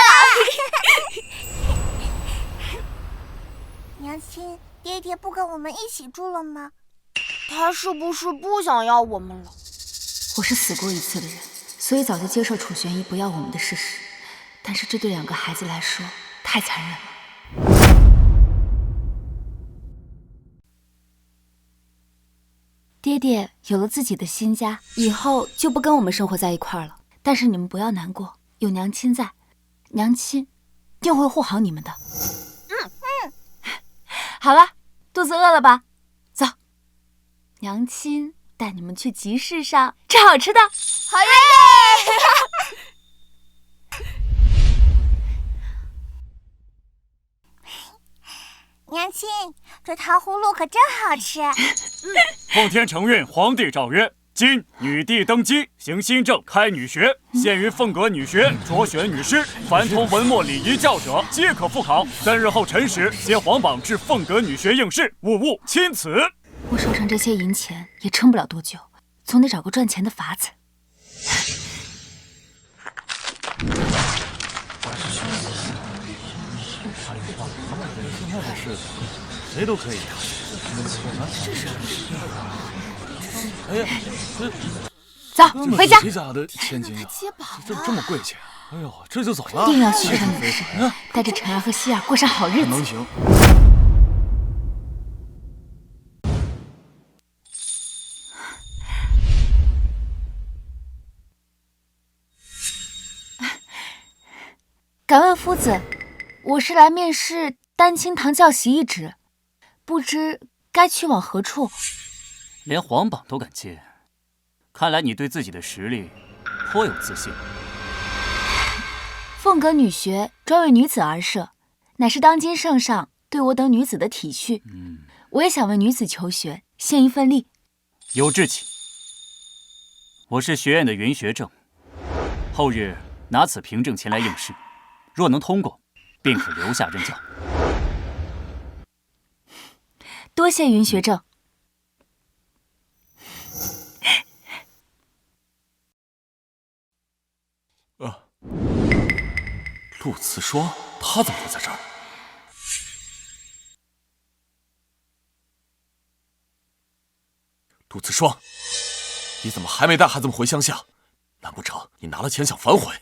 娘亲，爹爹不跟我们一起住了吗？他是不是不想要我们了？我是死过一次的人，所以早就接受楚玄义不要我们的事实。但是这对2个孩子来说太残忍了。爹爹有了自己的新家，以后就不跟我们生活在一块儿了。但是你们不要难过，有娘亲在，娘亲定会护好你们的。好了，肚子饿了吧？走，娘亲带你们去集市上吃好吃的。好耶！娘亲，这糖葫芦可真好吃。奉天承运，皇帝诏曰：今女帝登基，行新政，开女学。现于凤阁女学擢选女师，凡通文墨礼仪教者，皆可复考。3日后辰时，携皇榜至凤阁女学应试，勿钦此。我手上这些银钱也撑不了多久，总得找个赚钱的法子。谁都可以。哎呀，走，回家。谁家的千金呀？接宝这么贵气？哎呦，这就走了。一定要娶个女婿，带着晨儿和希儿过上好日子。能行。敢问夫子，我是来面试丹青堂教习一职，不知该去往何处？连皇榜都敢接，看来你对自己的实力颇有自信。凤阁女学专为女子而设，乃是当今圣上对我等女子的体恤。我也想为女子求学献一份力。有志气。我是学院的云学正，后日拿此凭证前来应试，若能通过，便可留下任教。多谢云学正。陆慈霜，他怎么会在这儿？陆慈霜，你怎么还没带孩子们回乡下？难不成你拿了钱想反悔？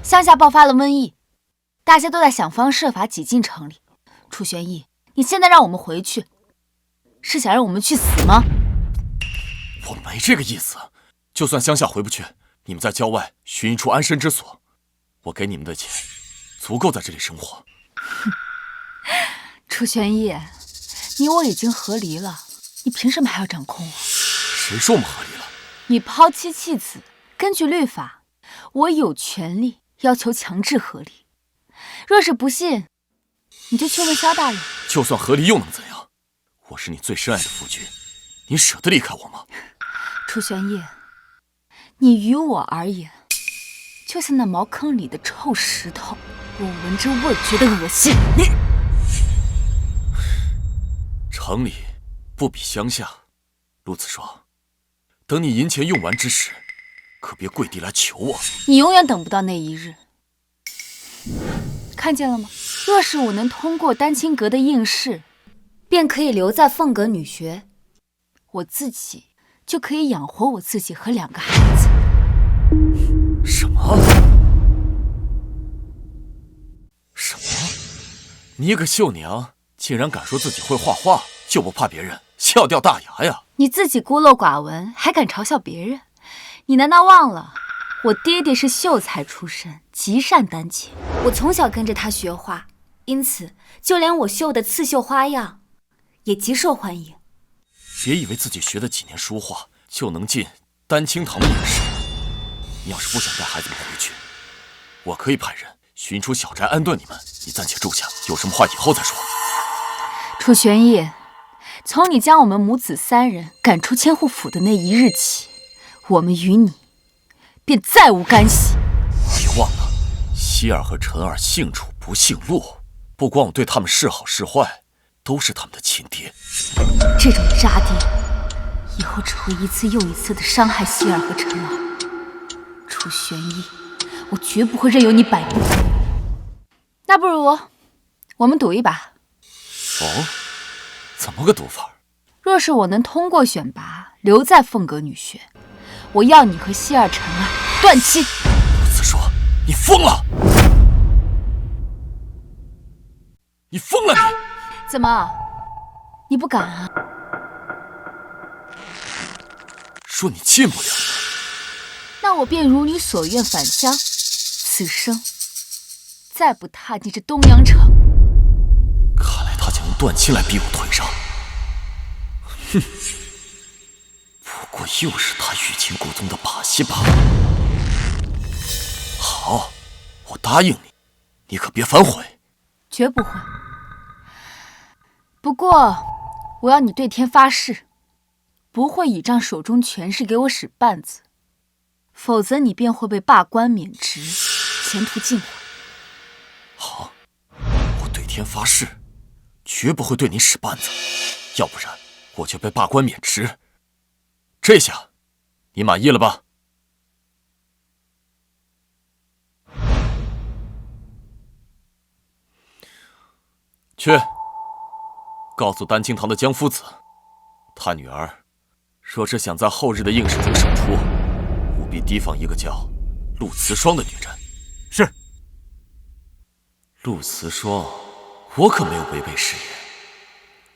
乡下爆发了瘟疫，大家都在想方设法挤进城里。楚玄义，你现在让我们回去，是想让我们去死吗？我没这个意思。就算乡下回不去，你们在郊外寻一处安身之所，我给你们的钱足够在这里生活。楚玄义，你我已经和离了，你凭什么还要掌控我？谁说我们和离了？你抛妻弃子，根据律法，我有权利要求强制和离。若是不信，你就去问萧大人。就算和离又能怎样？我是你最深爱的夫君，你舍得离开我吗？楚玄义，你于我而言，就像那茅坑里的臭石头，我闻着味觉得恶心。你城里不比乡下，陆子霜，等你银钱用完之时，可别跪地来求我。你永远等不到那一日。看见了吗？若是我能通过丹青阁的应试，便可以留在凤阁女学，我自己就可以养活我自己和2个孩子。什么？你一个绣娘，竟然敢说自己会画画，就不怕别人笑掉大牙呀？你自己孤陋寡闻，还敢嘲笑别人？你难道忘了，我爹爹是秀才出身，极善丹青，我从小跟着他学画，因此就连我绣的刺绣花样也极受欢迎。别以为自己学了几年书画就能进丹青堂的应试。你要是不想带孩子们回去，我可以派人寻出小宅安顿你们。你暂且住下，有什么话以后再说。楚玄义，从你将我们母子3人赶出千户府的那一日起，我们与你便再无干系。别忘了，希儿和陈儿姓楚不姓陆，不管我对他们是好是坏，都是他们的亲爹。这种渣爹，以后只会一次又一次地伤害希儿和陈儿。楚玄义，我绝不会任由你摆布。那不如我们赌一把。哦，怎么个赌法？若是我能通过选拔，留在凤阁女学，我要你和希儿、陈儿断亲。陆慈说，你疯了！你疯了你！怎么，你不敢啊？说你进不了，那我便如你所愿返乡，此生再不踏进这东阳城。看来他想用断亲来逼我退让。哼，不过又是他欲擒故纵的把戏罢了。好，我答应你，你可别反悔。绝不会。不过，我要你对天发誓，不会倚仗手中权势给我使绊子，否则你便会被罢官免职，前途尽毁。好，我对天发誓，绝不会对你使绊子，要不然我就被罢官免职。这下，你满意了吧？去，告诉丹青堂的江夫子，他女儿若是想在后日的应试中胜出，务必提防一个叫陆慈霜的女人。是。陆慈霜，我可没有违背誓言，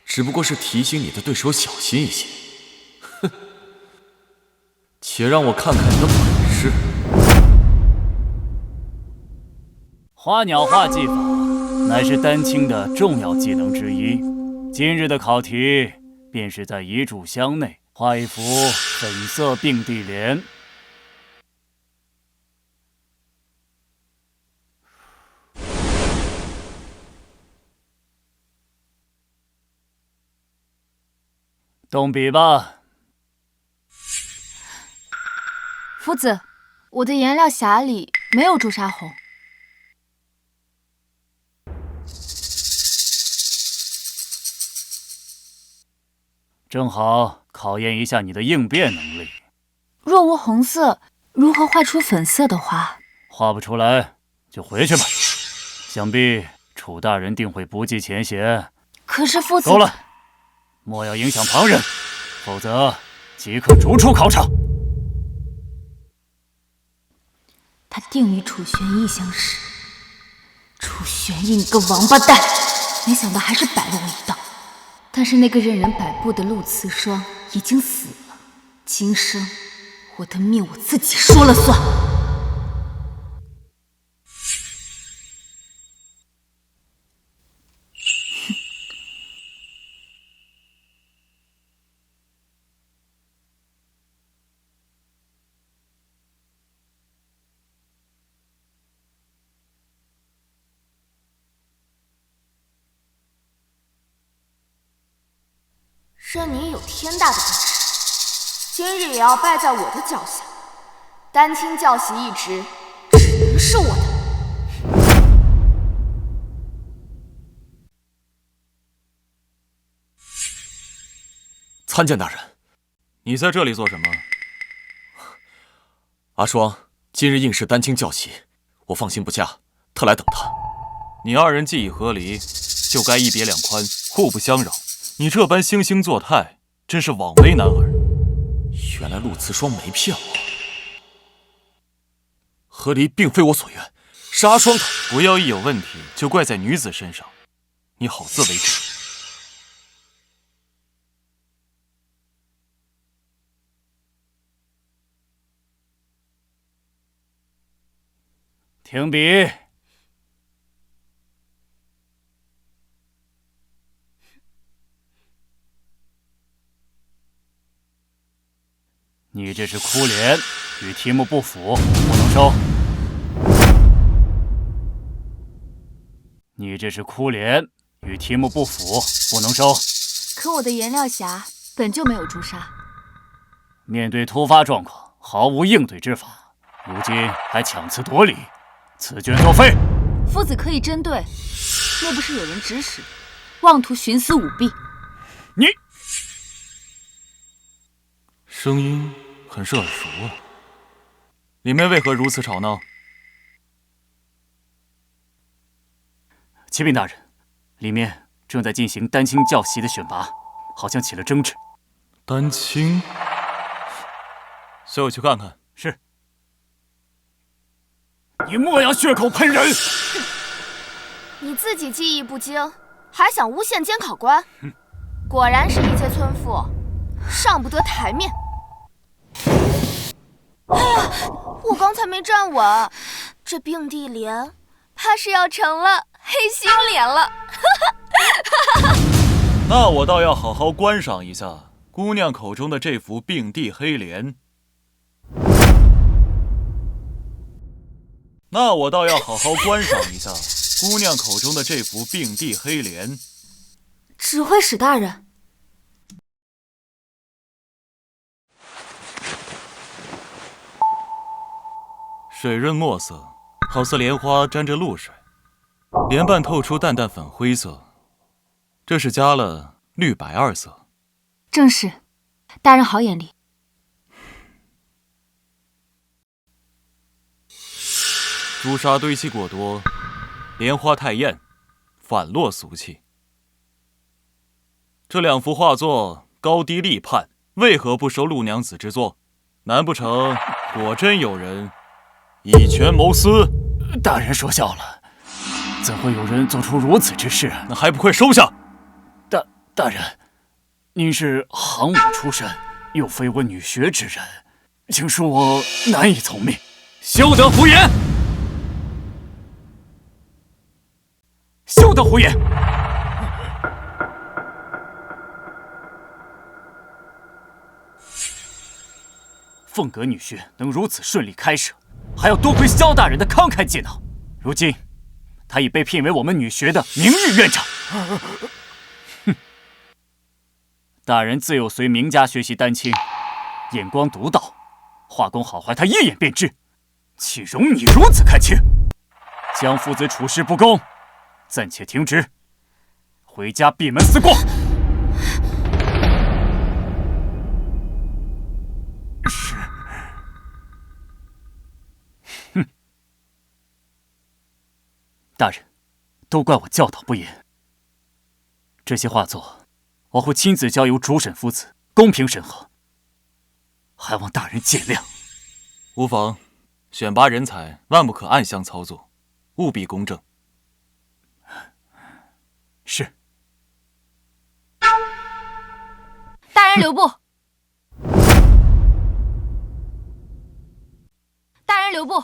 只不过是提醒你的对手小心一些。哼，且让我看看你的本事。花鸟画技法乃是丹青的重要技能之一。今日的考题便是在遗嘱箱内画一幅粉色并蒂莲。动笔吧。夫子，我的颜料匣里没有朱砂红。正好考验一下你的应变能力。若无红色，如何画出粉色的花？画不出来就回去吧。想必楚大人定会不计前嫌。可是夫子，够了，莫要影响旁人，否则即刻逐出考场。他定与楚玄义相识。楚玄义，你个王八蛋！没想到还是摆了我一道。但是那个任人摆布的陆慈霜已经死了，今生我的命我自己说了算。任你有天大的本事，今日也要败在我的脚下。丹青教习一职，只能是我的。参见大人。你在这里做什么？阿双今日应试丹青教习，我放心不下，特来等他。你二人既已和离，就该一别两宽，互不相扰。你这般惺惺作态，真是枉为男儿。原来陆慈双没骗我，和离并非我所愿，是阿双他。不要一有问题就怪在女子身上，你好自为之。停笔。你这是哭脸，与题目不符，不能收。你这是哭脸，与题目不符，不能收。可我的颜料匣本就没有朱砂。面对突发状况，毫无应对之法，如今还强词夺理，此卷作废。夫子可以针对，若不是有人指使，妄图徇私舞弊。你声音很是耳熟啊，里面为何如此吵闹？启禀大人，里面正在进行丹青教习的选拔，好像起了争执。丹青，随我去看看。是。你莫要血口喷人！你自己技艺不精，还想诬陷监考官？果然是一介村妇，上不得台面。哎呀，我刚才没站稳，这并蒂莲怕是要成了黑心脸了。那我倒要好好观赏一下姑娘口中的这幅并蒂黑莲。那我倒要好好观赏一下姑娘口中的这幅并蒂黑莲。指挥使大人。水润墨色，好似莲花沾着露水，莲瓣透出淡淡粉灰色，这是加了绿白二色。正是，大人好眼力。朱砂堆积过多，莲花太艳，反落俗气。这两幅画作高低立判，为何不收陆娘子之作？难不成果真有人以权谋私？大人说笑了，怎会有人做出如此之事？那还不快收下！大人，您是行武出身，又非我女学之人，请恕我难以从命。休得胡言！休得胡言！凤阁女学能如此顺利开设，还要多亏萧大人的慷慨解囊。如今，他已被聘为我们女学的名誉院长。哼！大人自幼随名家学习丹青，眼光独到，画工好坏他一眼便知，岂容你如此看轻？江夫子处事不公，暂且停职，回家闭门思过。是。哼！大人，都怪我教导不严。这些画作，我会亲自交由主审夫子公平审核，还望大人见谅。无妨，选拔人才万不可暗箱操作，务必公正。是。大人留步！大人留步！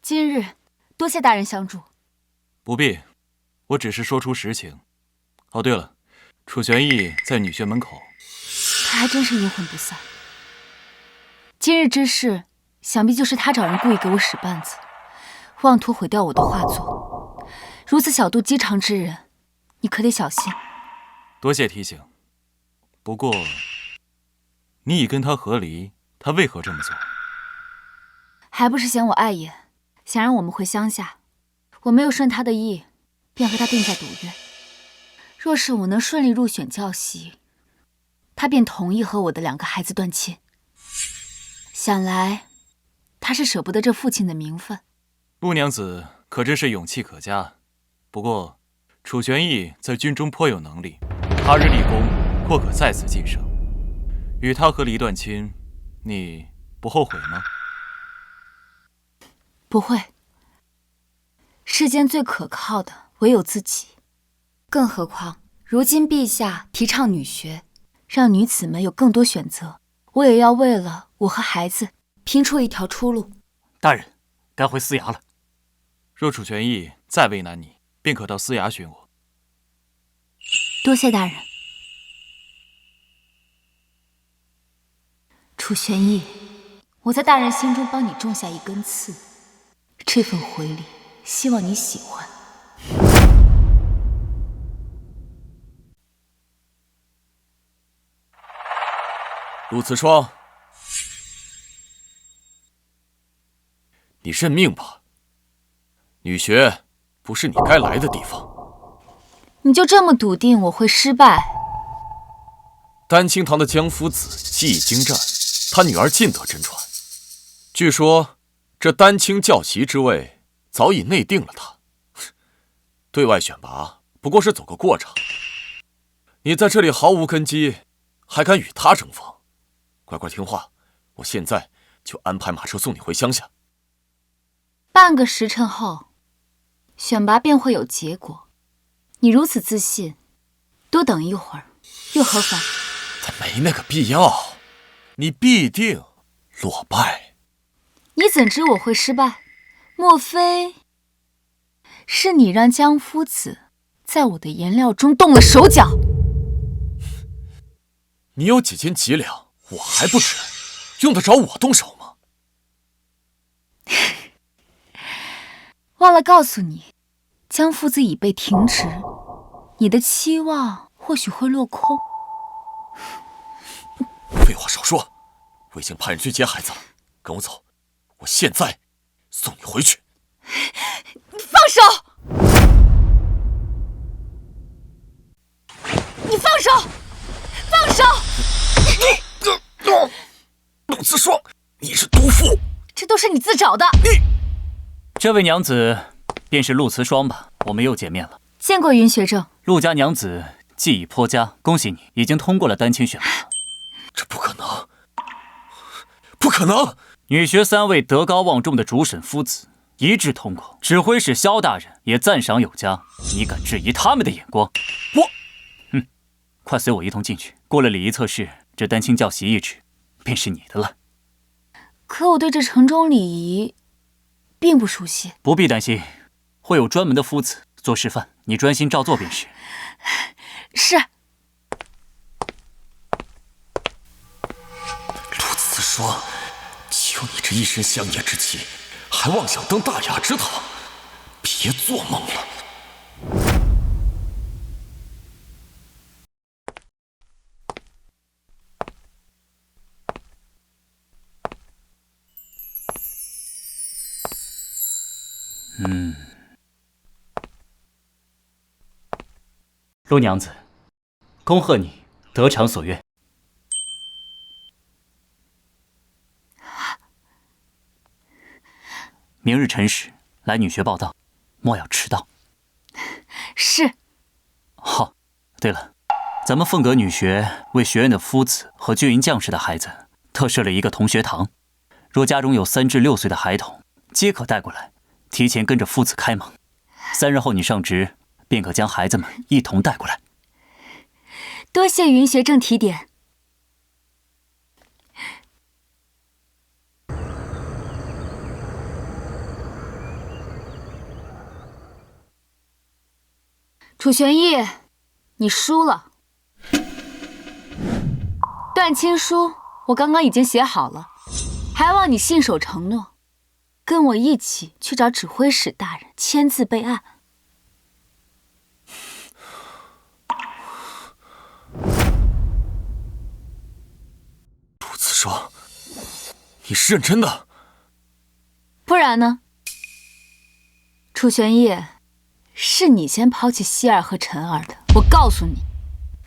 今日多谢大人相助。不必，我只是说出实情。哦，对了，楚玄义在女学门口。他还真是阴魂不散。今日之事，想必就是他找人故意给我使绊子，妄图毁掉我的画作。如此小肚鸡肠之人，你可得小心。多谢提醒。不过，你已跟他和离，他为何这么做？还不是嫌我碍眼，想让我们回乡下。我没有顺他的意，便和他定下赌约。若是我能顺利入选教习，他便同意和我的2个孩子断亲。想来，他是舍不得这父亲的名分。陆娘子可真是勇气可嘉。不过，楚玄义在军中颇有能力，他日立功，或可再次晋升。与他和离断亲，你不后悔吗？不会。世间最可靠的唯有自己，更何况如今陛下提倡女学，让女子们有更多选择，我也要为了我和孩子拼出一条出路。大人，该回司衙了。若楚玄义再为难你，便可到司衙寻我。多谢大人。楚玄义，我在大人心中帮你种下一根刺，这份回礼希望你喜欢。陆慈霜，你认命吧。女学不是你该来的地方。你就这么笃定我会失败？丹青堂的江夫子技艺精湛，他女儿尽得真传。据说这丹青教习之位早已内定了他，对外选拔不过是走个过场。你在这里毫无根基，还敢与他争锋？乖乖听话，我现在就安排马车送你回乡下。半个时辰后，选拔便会有结果。你如此自信，多等一会儿又何妨？没那个必要，你必定落败。你怎知我会失败？莫非是你让江夫子在我的颜料中动了手脚？你有几斤几两，我还不知，用得着我动手吗？忘了告诉你，江夫子已被停职，你的期望或许会落空。废话少说，我已经派人去接孩子了，跟我走，我现在送你回去。你放手！你放手！放手！陆慈霜，你是毒妇！这都是你自找的。这位娘子便是陆慈霜吧？我们又见面了。见过云学正。陆家娘子技艺颇佳，恭喜你已经通过了丹青选拔。这不可能，不可能！女学3位德高望重的主审夫子一致通过，指挥使萧大人也赞赏有加。你敢质疑他们的眼光？快随我一同进去。过了礼仪测试，这丹青教习一职便是你的了。可我对这城中礼仪并不熟悉。不必担心，会有专门的夫子做示范，你专心照做便是。是。陆慈霜，就你这一身香烟之气，还妄想登大雅之堂，别做梦了！陆娘子，恭贺你得偿所愿。明日辰时来女学报到，莫要迟到。是。好，对了，咱们凤阁女学为学院的夫子和军营将士的孩子特设了一个同学堂，若家中有3至6岁的孩童，皆可带过来，提前跟着夫子开蒙。3日后你上职，便可将孩子们一同带过来。多谢云学正提点。楚玄义，你输了。断亲书我刚刚已经写好了，还望你信守承诺，跟我一起去找指挥使大人签字备案。陆慈霜，你是认真的？不然呢？楚玄义，是你先抛弃希儿和陈儿的。我告诉你，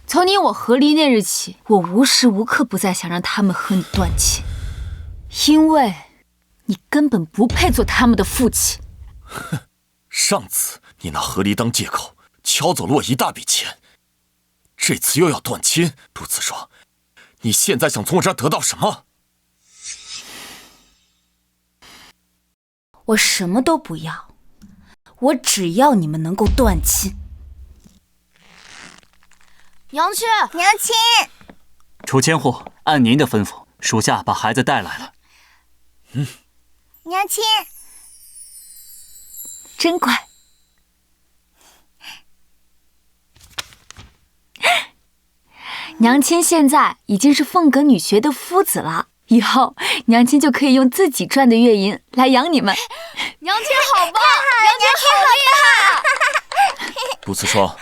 从你我和离那日起，我无时无刻不在想让他们和你断亲，因为你根本不配做他们的父亲。哼，上次你拿和离当借口，敲走了我一大笔钱，这次又要断亲，陆慈霜，你现在想从我这儿得到什么？我什么都不要，我只要你们能够断亲。娘亲，娘亲，楚千户，按您的吩咐，属下把孩子带来了。娘亲，真乖。娘亲现在已经是凤阁女学的夫子了，以后娘亲就可以用自己赚的月银来养你们。娘亲好棒，娘亲好厉害！陆慈霜，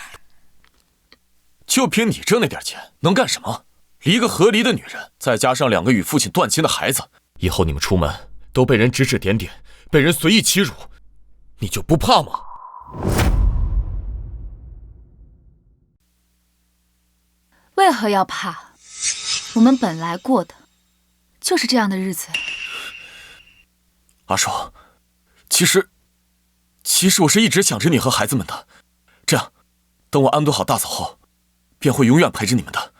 就凭你挣那点钱，能干什么？一个和离的女人，再加上2个与父亲断亲的孩子，以后你们出门都被人指指点点，被人随意欺辱，你就不怕吗？为何要怕？我们本来过的就是这样的日子。阿爽，其实我是一直想着你和孩子们的。这样，等我安顿好大嫂后，便会永远陪着你们的。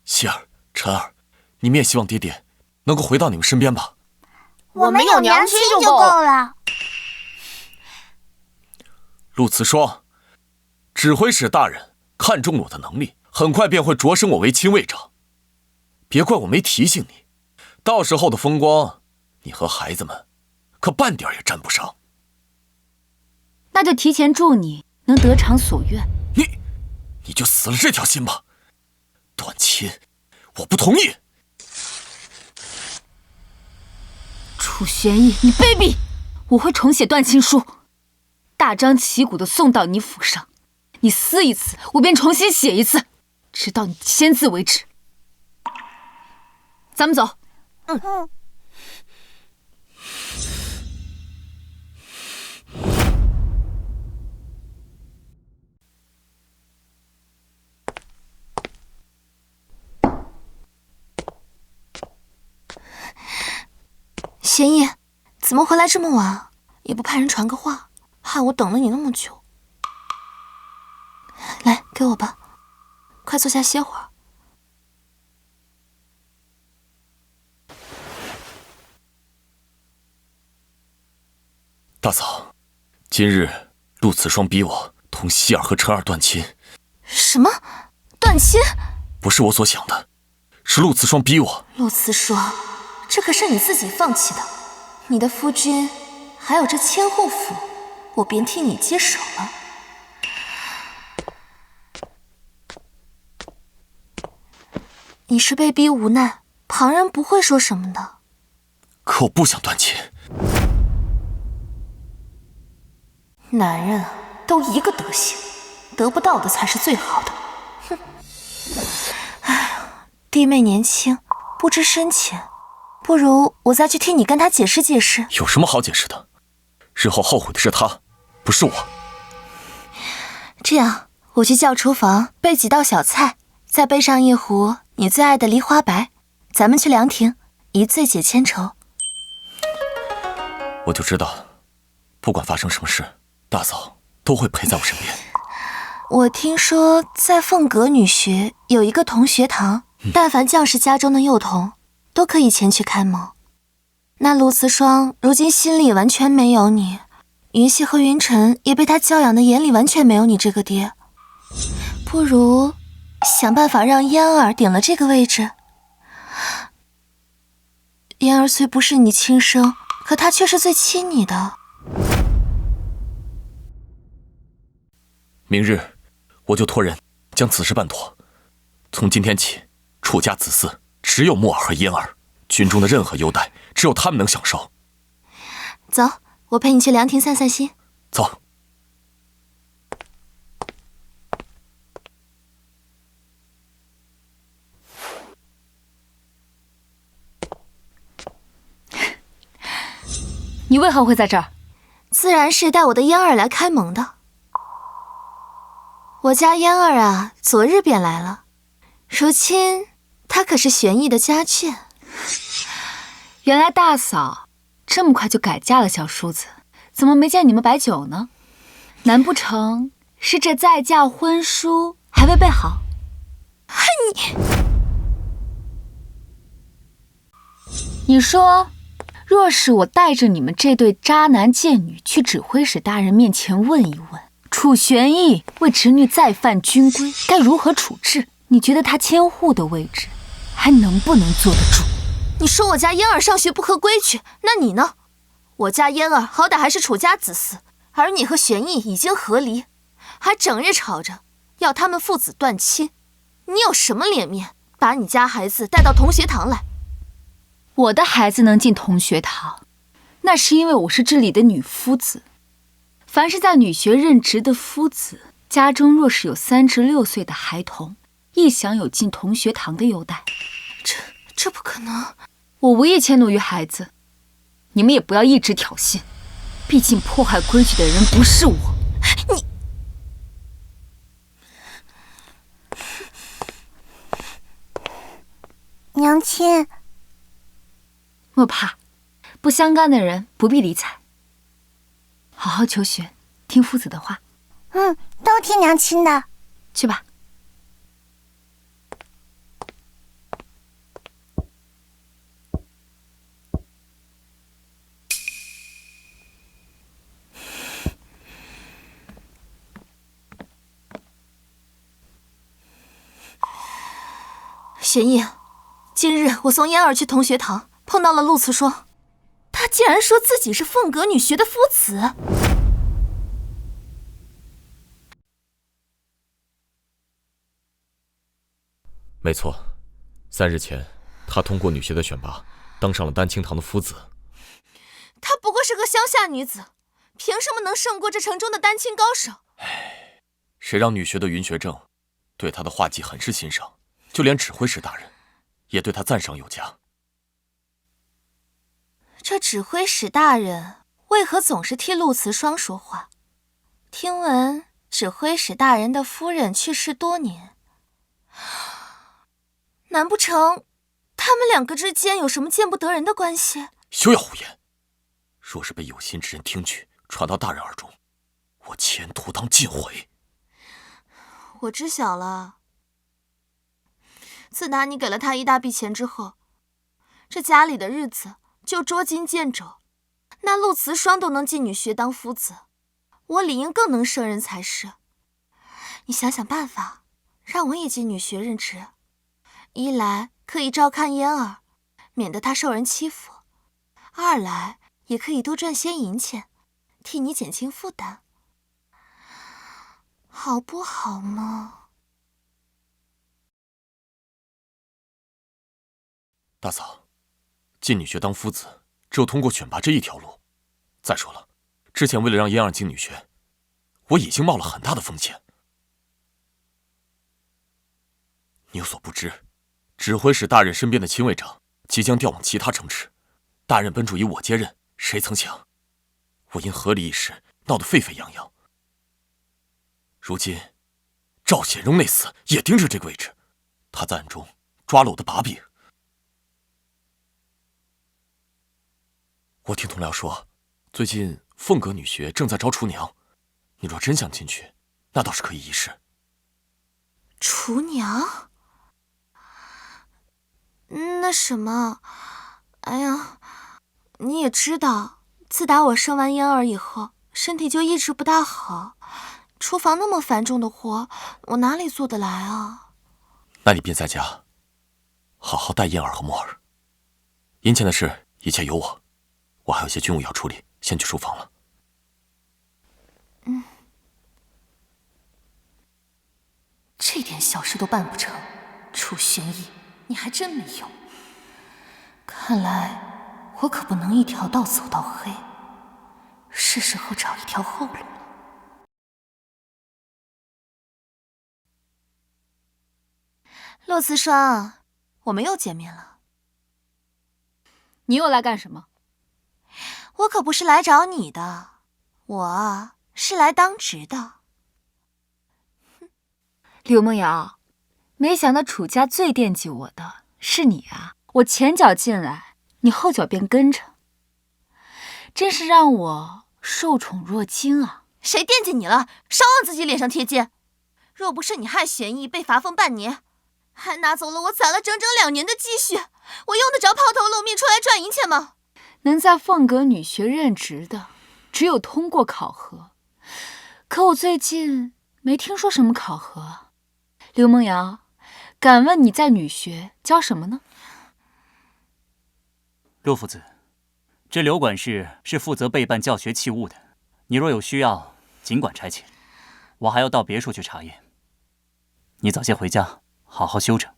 希儿、晨儿，你们也希望爹爹能够回到你们身边吧？我们有娘亲就够了。陆慈霜，指挥使大人看中了我的能力，很快便会擢升我为亲卫长。别怪我没提醒你，到时候的风光，你和孩子们可半点也沾不上。那就提前祝你能得偿所愿。你就死了这条心吧。断亲，我不同意。楚玄义，你卑鄙！我会重写断亲书，大张旗鼓地送到你府上。你撕一次，我便重新写一次，直到你签字为止。咱们走。玄义，怎么回来这么晚？也不派人传个话，害我等了你那么久。来，给我吧，快坐下歇会儿。大嫂，今日陆慈霜逼我同希儿和晨儿断亲。什么？断亲？不是我所想的，是陆慈霜逼我。陆慈霜，这可是你自己放弃的。你的夫君还有这千户府，我便替你接手了。你是被逼无奈，旁人不会说什么的。可我不想断亲。男人都一个德行，得不到的才是最好的。哼！哎，弟妹年轻，不知深浅，不如我再去替你跟她解释解释。有什么好解释的？日后后悔的是她，不是我。这样，我去叫厨房备几道小菜，再备上一壶你最爱的梨花白，咱们去凉亭，一醉解千愁。我就知道，不管发生什么事，大嫂都会陪在我身边。我听说在凤阁女学有一个同学堂，但凡将士家中的幼童都可以前去开蒙。那陆慈霜如今心里完全没有你，云溪和云晨也被他教养的眼里完全没有你这个爹。不如想办法让嫣儿顶了这个位置。嫣儿虽不是你亲生，可她却是最亲你的。明日我就托人将此事办妥。从今天起，楚家子嗣只有木儿和嫣儿，军中的任何优待只有他们能享受。走，我陪你去凉亭散散心。走。你为何会在这儿？自然是带我的嫣儿来开蒙的。我家嫣儿啊，昨日便来了。如今她可是玄逸的家眷。原来大嫂这么快就改嫁了，小叔子，怎么没见你们摆酒呢？难不成是这再嫁婚书还未备好？你说，若是我带着你们这对渣男贱女去指挥使大人面前问一问，楚玄逸为侄女再犯军规，该如何处置？你觉得他监护的位置还能不能坐得住？你说我家嫣儿上学不合规矩，那你呢？我家嫣儿好歹还是楚家子嗣，而你和玄逸已经和离，还整日吵着要他们父子断亲，你有什么脸面把你家孩子带到同学堂来？我的孩子能进同学堂，那是因为我是这里的女夫子。凡是在女学任职的夫子，家中若是有3至6岁的孩童，亦享有进同学堂的优待。这不可能！我无意迁怒于孩子，你们也不要一直挑衅。毕竟破坏规矩的人不是我。娘亲，莫怕，不相干的人不必理睬。好好求学，听夫子的话。都听娘亲的。去吧。玄逸，今日我送嫣儿去同学堂，碰到了陆慈霜，他竟然说自己是凤阁女学的夫子。没错，3日前，她通过女学的选拔，当上了丹青堂的夫子。她不过是个乡下女子，凭什么能胜过这城中的丹青高手？谁让女学的云学正对她的画技很是欣赏，就连指挥使大人也对她赞赏有加。这指挥使大人为何总是替陆慈霜说话？听闻指挥使大人的夫人去世多年，难不成他们2个之间有什么见不得人的关系？休要胡言！若是被有心之人听去，传到大人耳中，我前途当尽毁。我知晓了。自打你给了他一大笔钱之后，这家里的日子就捉襟见肘。那陆慈霜都能进女学当夫子，我理应更能胜任才是。你想想办法，让我也进女学任职。一来可以照看嫣儿，免得她受人欺负；二来也可以多赚些银钱，替你减轻负担，好不好嘛？大嫂，进女学当夫子，只有通过选拔这一条路。再说了，之前为了让嫣儿进女学，我已经冒了很大的风险。你有所不知，指挥使大人身边的亲卫长即将调往其他城池，大人本主意我接任，谁曾想，我因和离一事闹得沸沸扬扬。如今，赵显荣那厮也盯着这个位置，他在暗中抓了我的把柄。我听同僚说，最近凤阁女学正在招厨娘，你若真想进去，那倒是可以一试。厨娘？那什么，哎呀，你也知道，自打我生完嫣儿以后，身体就一直不大好，厨房那么繁重的活，我哪里做得来啊？那你便在家好好带嫣儿和墨儿，银钱的事一切由我，我还有些军务要处理，先去书房了。这点小事都办不成，楚玄逸，你还真没用。看来我可不能一条道走到黑，是时候找一条后路了。陆慈霜，我们又见面了。你又来干什么？我可不是来找你的，我是来当值的。柳梦瑶，没想到楚家最惦记我的是你啊！我前脚进来，你后脚便跟着，真是让我受宠若惊啊！谁惦记你了？少往自己脸上贴金！若不是你害玄逸被罚俸半年，还拿走了我攒了整整2年的积蓄，我用得着抛头露面出来赚银钱吗？能在凤阁女学任职的，只有通过考核。可我最近没听说什么考核。柳梦瑶，敢问你在女学教什么呢？陆夫子，这刘管事是负责备办教学器物的，你若有需要，尽管差遣。我还要到别处去查验。你早些回家，好好休整。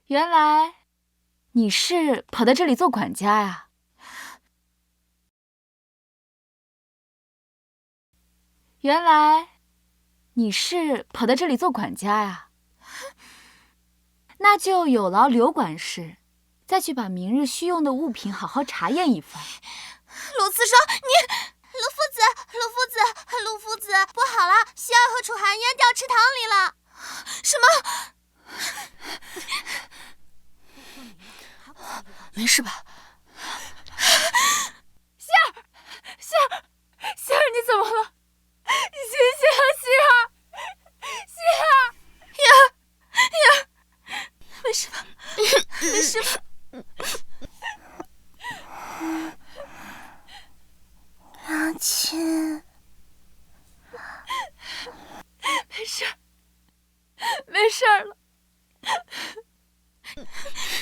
原来你是跑到这里做管家呀？原来你是跑到这里做管家呀？那就有劳刘管事再去把明日需用的物品好好查验一番。陆慈霜，陆夫子，不好了，希儿和楚寒烟掉池塘里了。什么？没事吧？希儿，你怎么了？希儿，燕儿，没事吧？没事吧？娘亲，没事了。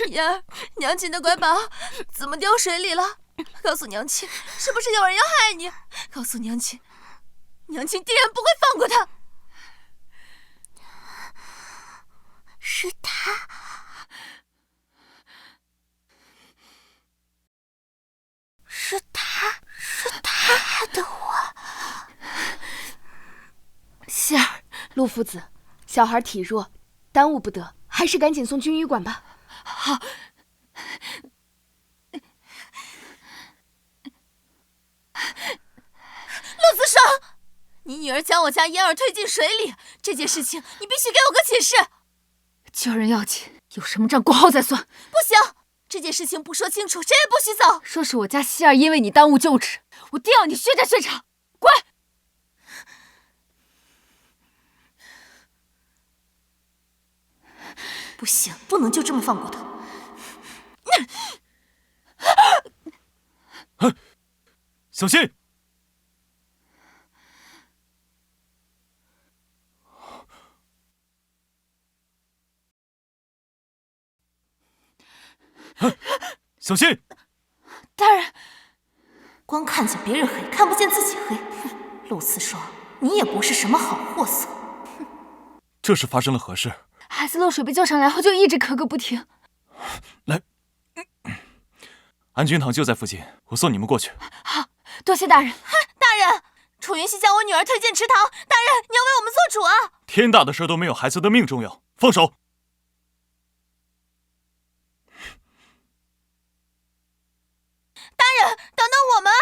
燕儿，娘亲的乖宝怎么掉水里了？告诉娘亲，是不是有人要害你？告诉娘亲，娘亲定然不会放过他。是他，是他害的我。希儿，陆夫子，小孩体弱，耽误不得，还是赶紧送军医馆吧。好。陆慈霜，你女儿将我家嫣儿推进水里，这件事情你必须给我个解释。救人要紧，有什么账过后再算。不行，这件事情不说清楚，谁也不许走。说是我家希儿因为你耽误就职，我定要你血债血偿。滚！不行，不能就这么放过他。小心！小心！大人，光看见别人黑，看不见自己黑。哼，陆慈霜，你也不是什么好货色。这是发生了何事？孩子落水被救上来后就一直咳个不停。来，安君堂就在附近，我送你们过去。好，多谢大人。大人，楚云熙将我女儿推进池塘，大人你要为我们做主啊！天大的事都没有孩子的命重要，放手！大人，等等我们！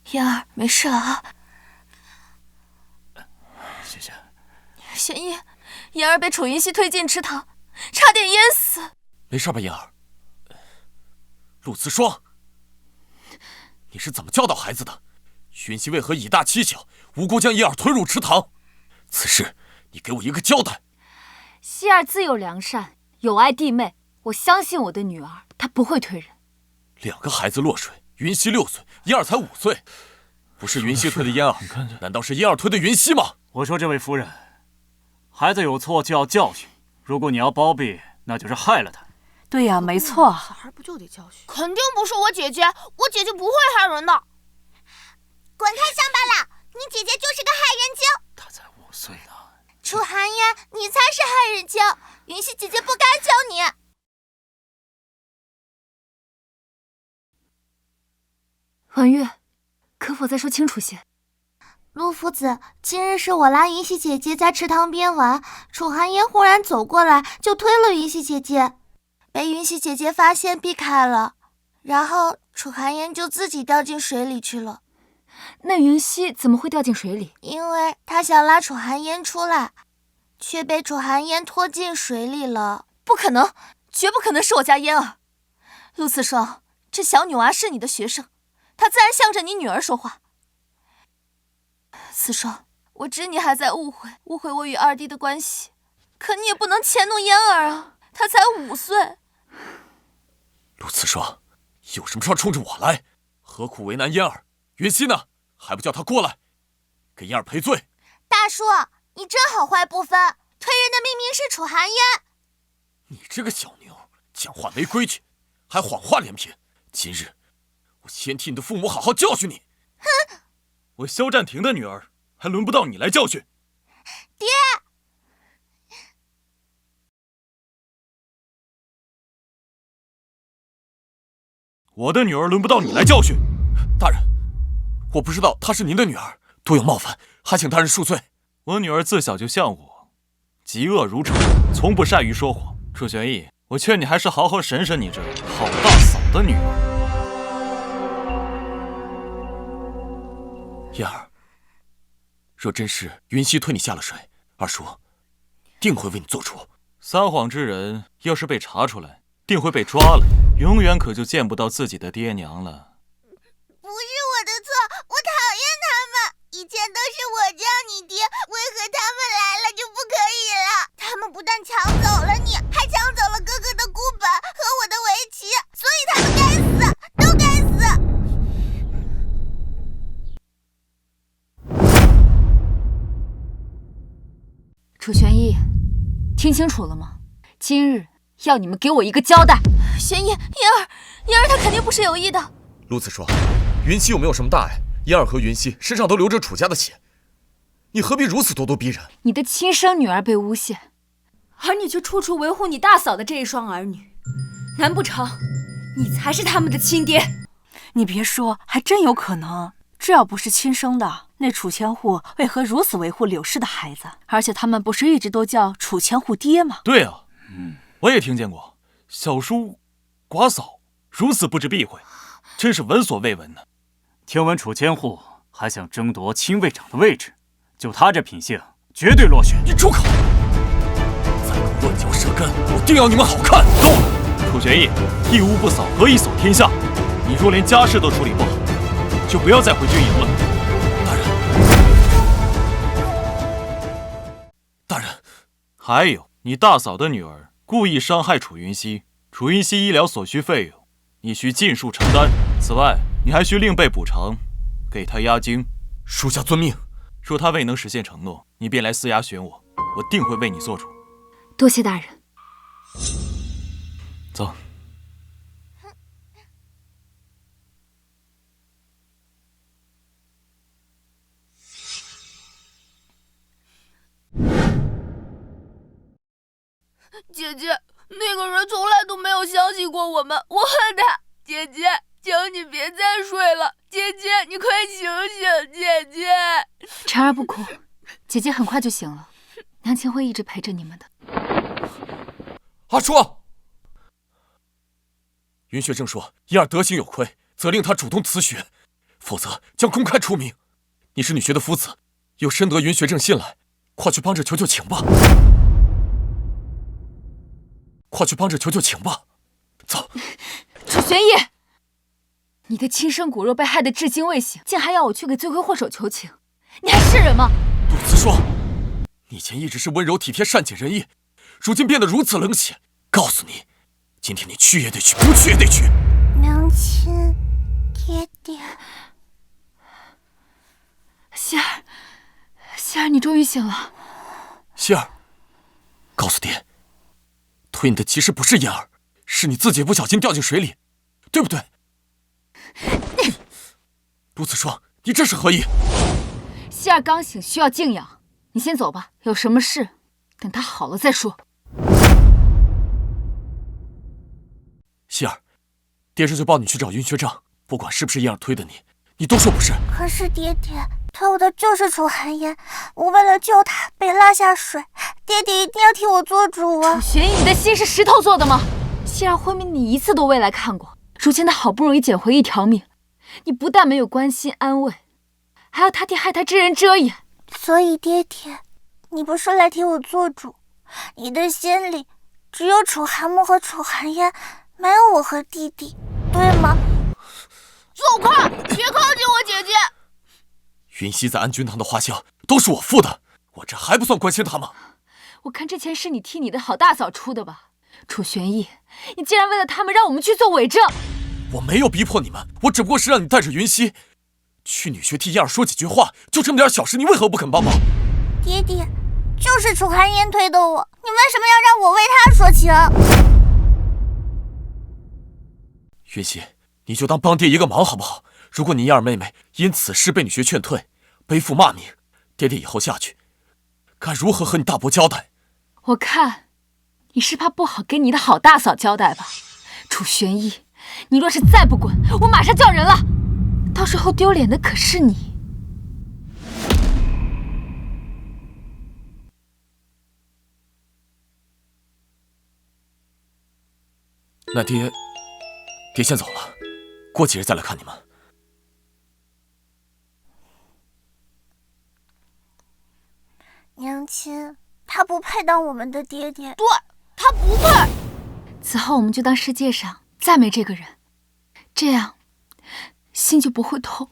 嫣儿，没事了啊。谢谢。玄逸，嫣儿被楚云熙推进池塘，差点淹死。没事吧，嫣儿？陆慈霜，你是怎么教导孩子的？云熙为何以大欺小，无辜将嫣儿推入池塘？此事你给我一个交代。希儿自有良善，有爱弟妹，我相信我的女儿，她不会推人。2个孩子落水，云熙6岁，嫣儿才5岁，不是云熙推的嫣儿，难道是嫣儿推的云熙吗？我说这位夫人，孩子有错就要教训，如果你要包庇，那就是害了他。对呀，没错。小孩不就得教训？肯定不是我姐姐，我姐姐不会害人的。滚开乡巴佬！你姐姐就是个害人精。他才5岁呢。楚寒烟，你才是害人精！云溪姐姐不该教你。婉月，可否再说清楚些？陆夫子，今日是我拉云溪姐姐在池塘边玩，楚寒烟忽然走过来，就推了云溪姐姐，被云溪姐姐发现避开了，然后楚寒烟就自己掉进水里去了。那云溪怎么会掉进水里？因为她想拉楚寒烟出来，却被楚寒烟拖进水里了。不可能，绝不可能是我家嫣儿。陆次双，这小女娃是你的学生，她自然向着你女儿说话。次双，我知你还在误会我与二弟的关系，可你也不能迁怒嫣儿啊，她才5岁。陆次双，有什么事冲着我来？何苦为难嫣儿？云溪呢？还不叫她过来，给嫣儿赔罪！大叔，你真好坏不分，推人的明明是楚寒烟。你这个小牛，讲话没规矩，还谎话连篇。今日我先替你的父母好好教训你。哼！我萧战庭的女儿，还轮不到你来教训。爹！我的女儿轮不到你来教训。大人，我不知道她是您的女儿，多有冒犯，还请大人恕罪。我女儿自小就像我，嫉恶如仇，从不善于说谎。楚玄义，我劝你还是好好审审你这好大嫂的女儿。嫣儿，若真是云溪推你下了水，二叔定会为你做主。撒谎之人要是被查出来，定会被抓了，永远可就见不到自己的爹娘了。不是我的错，我讨厌他们，以前都是我叫你爹，为何他们来了就不可以了？他们不但抢走了你，还抢走了哥哥的孤本和我的围棋，所以他们该死，都该死。楚玄义，听清楚了吗？今日要你们给我一个交代。玄义，嫣儿她肯定不是有意的。陆次双，云溪有没有什么大碍？嫣儿和云溪身上都流着楚家的血，你何必如此咄咄逼人？你的亲生女儿被诬陷，而你却处处维护你大嫂的这一双儿女，难不成你才是他们的亲爹？你别说，还真有可能。这要不是亲生的，那楚千户为何如此维护柳氏的孩子？而且他们不是一直都叫楚千户爹吗？对啊，我也听见过，小叔、寡嫂如此不知避讳，真是闻所未闻呢。听闻楚千户还想争夺亲卫长的位置，就他这品性，绝对落选。你住口！再敢乱嚼舌根，我定要你们好看！够了！楚玄义，一屋不扫，何以扫天下？你若连家事都处理不好，就不要再回军营了。大人，大人，还有你大嫂的女儿故意伤害楚云溪，楚云溪医疗所需费用，你需尽数承担。此外，你还需另备补偿，给她押金。属下遵命。若她未能实现承诺，你便来司衙选我，我定会为你做主。多谢大人。走。姐姐，那个人从来都没有相信过我们，我恨他。姐姐，求你别再睡了，姐姐，你快醒醒，姐姐。晨儿不哭，姐姐很快就醒了，娘亲会一直陪着你们的。阿叔，云学正说嫣儿德行有亏，责令他主动辞学，否则将公开除名。你是女学的夫子，又深得云学正信赖，快去帮着求求情吧。快去帮着求求情吧，走。楚玄义，你的亲生骨肉被害得至今未醒，竟还要我去给罪魁祸首求情，你还是人吗？陆子双，你以前一直是温柔体贴、善解人意，如今变得如此冷血。告诉你，今天你去也得去，不去也得去。娘亲，爹爹，希儿，希儿，你终于醒了。希儿，告诉爹。推你的其实不是嫣儿，是你自己不小心掉进水里，对不对？陆子双，你这是何意？希儿刚醒，需要静养，你先走吧，有什么事等他好了再说。希儿，爹这就抱你去找云学长，不管是不是嫣儿推的你，你都说不是。可是爹爹，推我的就是楚寒烟，我为了救他被拉下水，爹爹一定要替我做主啊！楚玄逸，你的心是石头做的吗？希儿昏迷你一次都未来看过，如今他好不容易捡回一条命，你不但没有关心安慰，还要他替害他之人遮掩。所以爹爹，你不是来替我做主，你的心里只有楚寒木和楚寒烟，没有我和弟弟，对吗？走开，别靠近我姐姐！云溪在安君堂的花销都是我付的，我这还不算关心她吗？我看这钱是你替你的好大嫂出的吧？楚玄逸，你竟然为了他们让我们去做伪证！我没有逼迫你们，我只不过是让你带着云溪去女学替燕儿说几句话，就这么点小事，你为何不肯帮忙？爹爹，就是楚寒烟推的我，你为什么要让我为他说情？云溪，你就当帮爹一个忙好不好？如果你燕儿妹妹因此事被女学劝退，背负骂名，爹爹以后下去该如何和你大伯交代？我看你是怕不好跟你的好大嫂交代吧。楚玄逸，你若是再不滚，我马上叫人了，到时候丢脸的可是你。那爹先走了，过几日再来看你们。娘亲，他不配当我们的爹爹。对，他不配。此后我们就当世界上再没这个人，这样心就不会痛。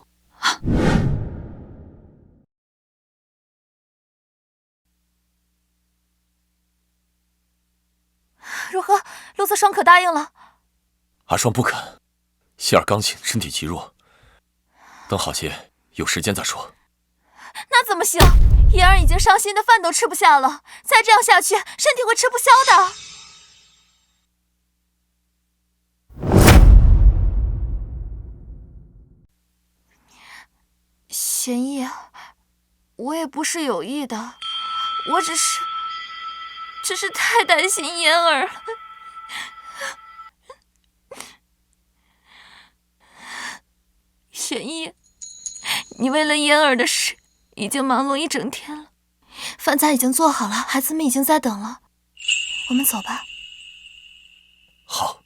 如何？陆子双可答应了？阿双不肯，希儿刚醒，身体极弱，等好些，有时间再说。那怎么行？妍儿已经伤心的饭都吃不下了，再这样下去，身体会吃不消的。玄逸，我也不是有意的，我只是太担心妍儿了。玄逸，你为了妍儿的事已经忙碌一整天了，饭菜已经做好了，孩子们已经在等了，我们走吧。好。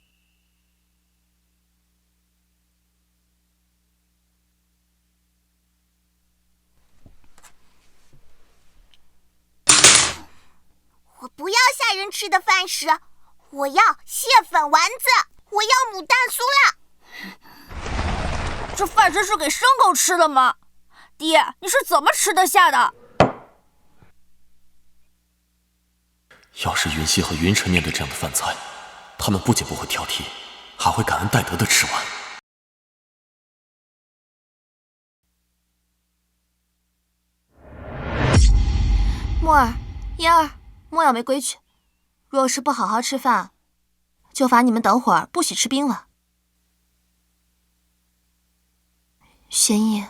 我不要下人吃的饭食，我要蟹粉丸子，我要牡丹酥啦！这饭食是给牲口吃的吗？爹，你是怎么吃得下的？要是云溪和云晨面对这样的饭菜，他们不仅不会挑剔，还会感恩戴德的吃完。木儿、嫣儿，莫要没规矩，若是不好好吃饭，就罚你们等会儿不许吃冰了。玄逸，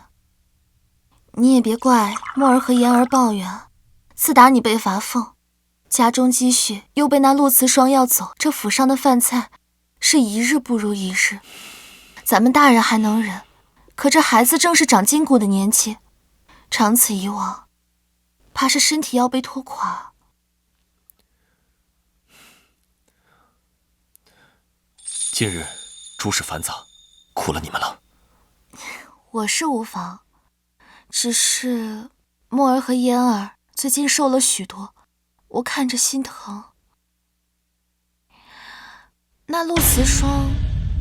你也别怪墨儿和妍儿抱怨，自打你被罚俸，家中积蓄又被那陆慈霜要走，这府上的饭菜是一日不如一日。咱们大人还能忍，可这孩子正是长筋骨的年纪，长此以往，怕是身体要被拖垮。近日诸事繁杂，苦了你们了。我是无妨，只是墨儿和嫣儿最近瘦了许多，我看着心疼。那陆慈霜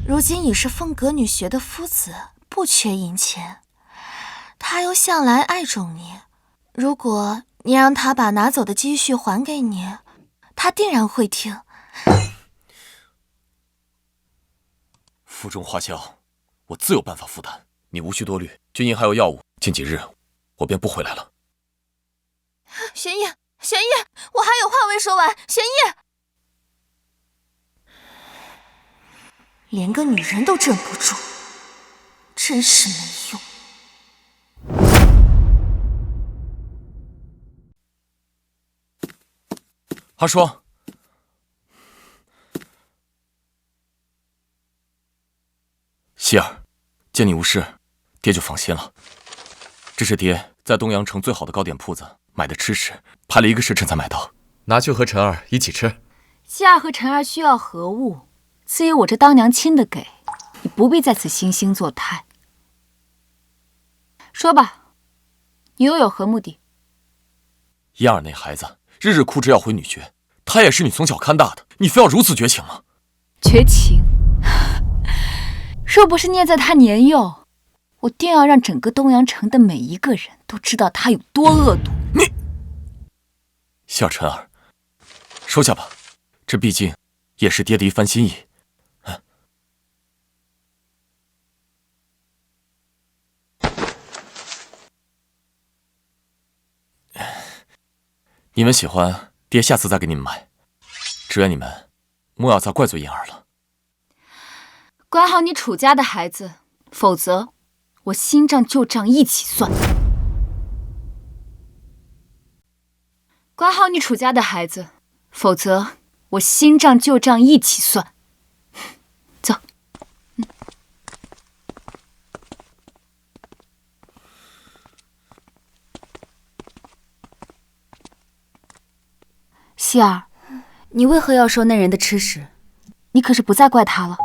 如今已是凤阁女学的夫子，不缺银钱，他又向来爱重你，如果你让他把拿走的积蓄还给你，他定然会听。府中花销，我自有办法负担，你无需多虑。军营还有药物，近几日我便不回来了。玄逸，玄逸，我还有话未说完。玄逸，连个女人都镇不住，真是没用。阿双，希儿，见你无事，爹就放心了。这是爹在东阳城最好的糕点铺子买的吃食，排了1个时辰才买到，拿去和晨儿一起吃。希儿和晨儿需要何物，自有我这当娘亲的给，你不必在此惺惺作态。说吧，你又有何目的？燕儿那孩子日日哭着要回女学，她也是你从小看大的，你非要如此绝情吗？绝情？若不是念在他年幼，我定要让整个东阳城的每一个人都知道他有多恶毒。你，希儿、晨儿，收下吧，这毕竟也是爹的一番心意。你们喜欢，爹下次再给你们买。只愿你们莫要再怪罪燕儿了。管好你楚家的孩子，否则我新账旧账一起算。管好你楚家的孩子，否则我新账旧账一起算。走。希儿，你为何要收那人的吃食？你可是不再怪他了？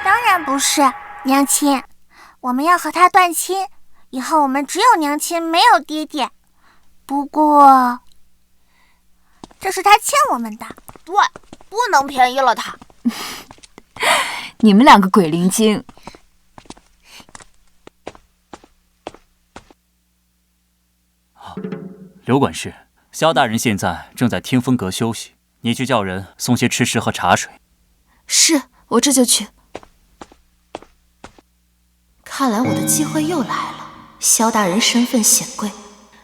当然不是，娘亲，我们要和他断亲，以后我们只有娘亲，没有爹爹。不过，这是他欠我们的。对，不能便宜了他。你们两个鬼灵精。刘管事，萧大人现在正在听风阁休息，你去叫人送些吃食和茶水。是，我这就去。看来我的机会又来了。萧大人身份显贵，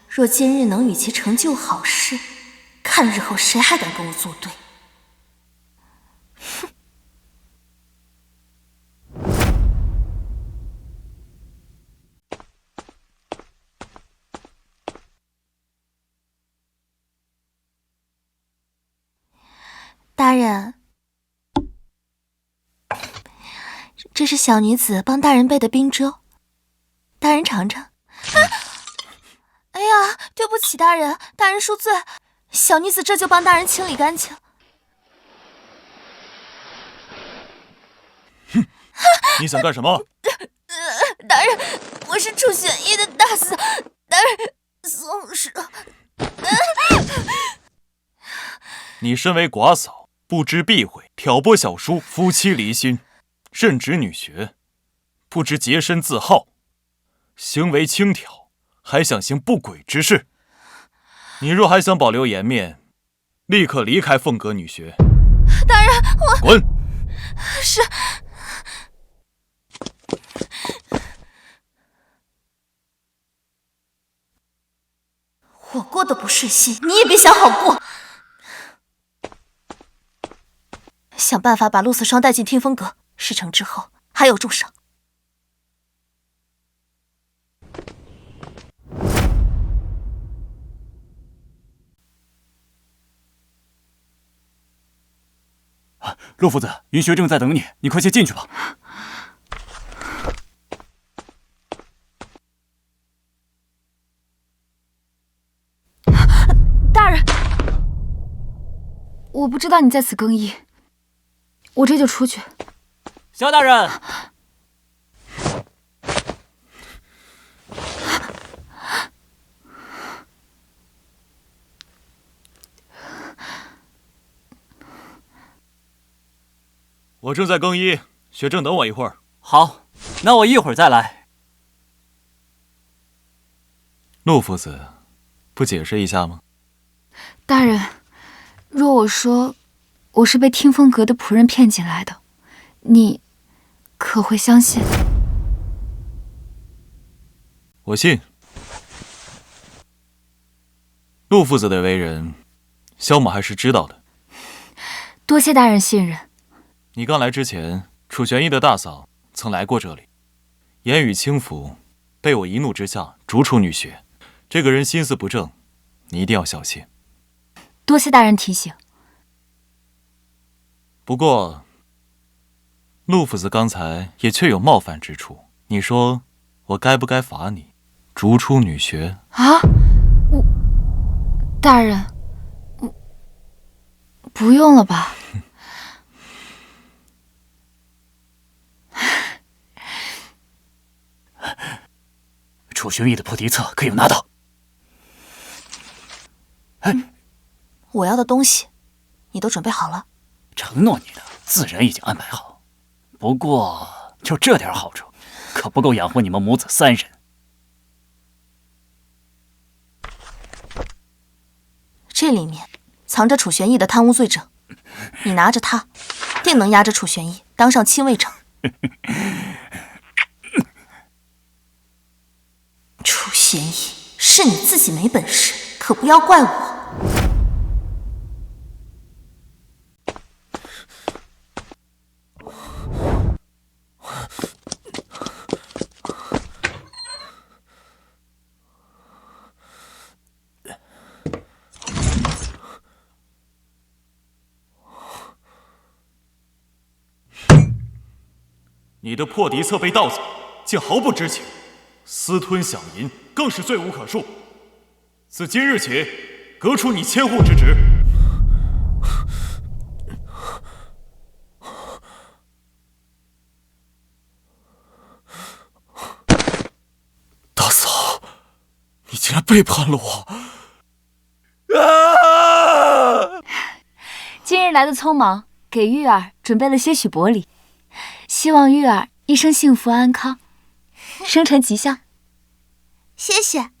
若今日能与其成就好事，看日后谁还敢跟我作对。哼！大人，这是小女子帮大人备的冰粥，大人尝尝。哎呀，对不起大人，大人恕罪，小女子这就帮大人清理干净。哼，你想干什么？大人，我是楚玄义的大嫂，大人松手。你身为寡嫂，不知避讳，挑拨小叔，夫妻离心，任职女学，不知洁身自好，行为轻佻，还想行不轨之事。你若还想保留颜面，立刻离开凤阁女学。大人，我滚！是。我过得不顺心，你也别想好过。想办法把陆四霜带进听风阁，事成之后还有重赏。陆夫子，云学正在等你，你快些进去吧。大人，我不知道你在此更衣，我这就出去。萧大人，我正在更衣，学正等我一会儿。好，那我一会儿再来。陆夫子，不解释一下吗？大人，若我说我是被听风阁的仆人骗进来的，你可会相信？我信。陆夫子的为人，萧母还是知道的。多谢大人信任。你刚来之前，楚玄义的大嫂曾来过这里，言语轻浮，被我一怒之下逐出女学。这个人心思不正，你一定要小心。多谢大人提醒。不过，陆夫子刚才也确有冒犯之处，你说我该不该罚你，逐出女学。啊，大人，不用了吧？楚玄义的破题册可有拿到？我要的东西，你都准备好了？承诺你的自然已经安排好，不过就这点好处，可不够养活你们母子3人。这里面藏着楚玄义的贪污罪证，你拿着它，定能压着楚玄义当上亲卫长。楚玄义，是你自己没本事，可不要怪我。你的破敌册被盗走，竟毫不知情，私吞饷银，更是罪无可恕。自今日起，革除你千户之职。大嫂，你竟然背叛了我！今日来的匆忙，给玉儿准备了些许薄礼，希望玉儿一生幸福安康，生辰吉祥。谢谢。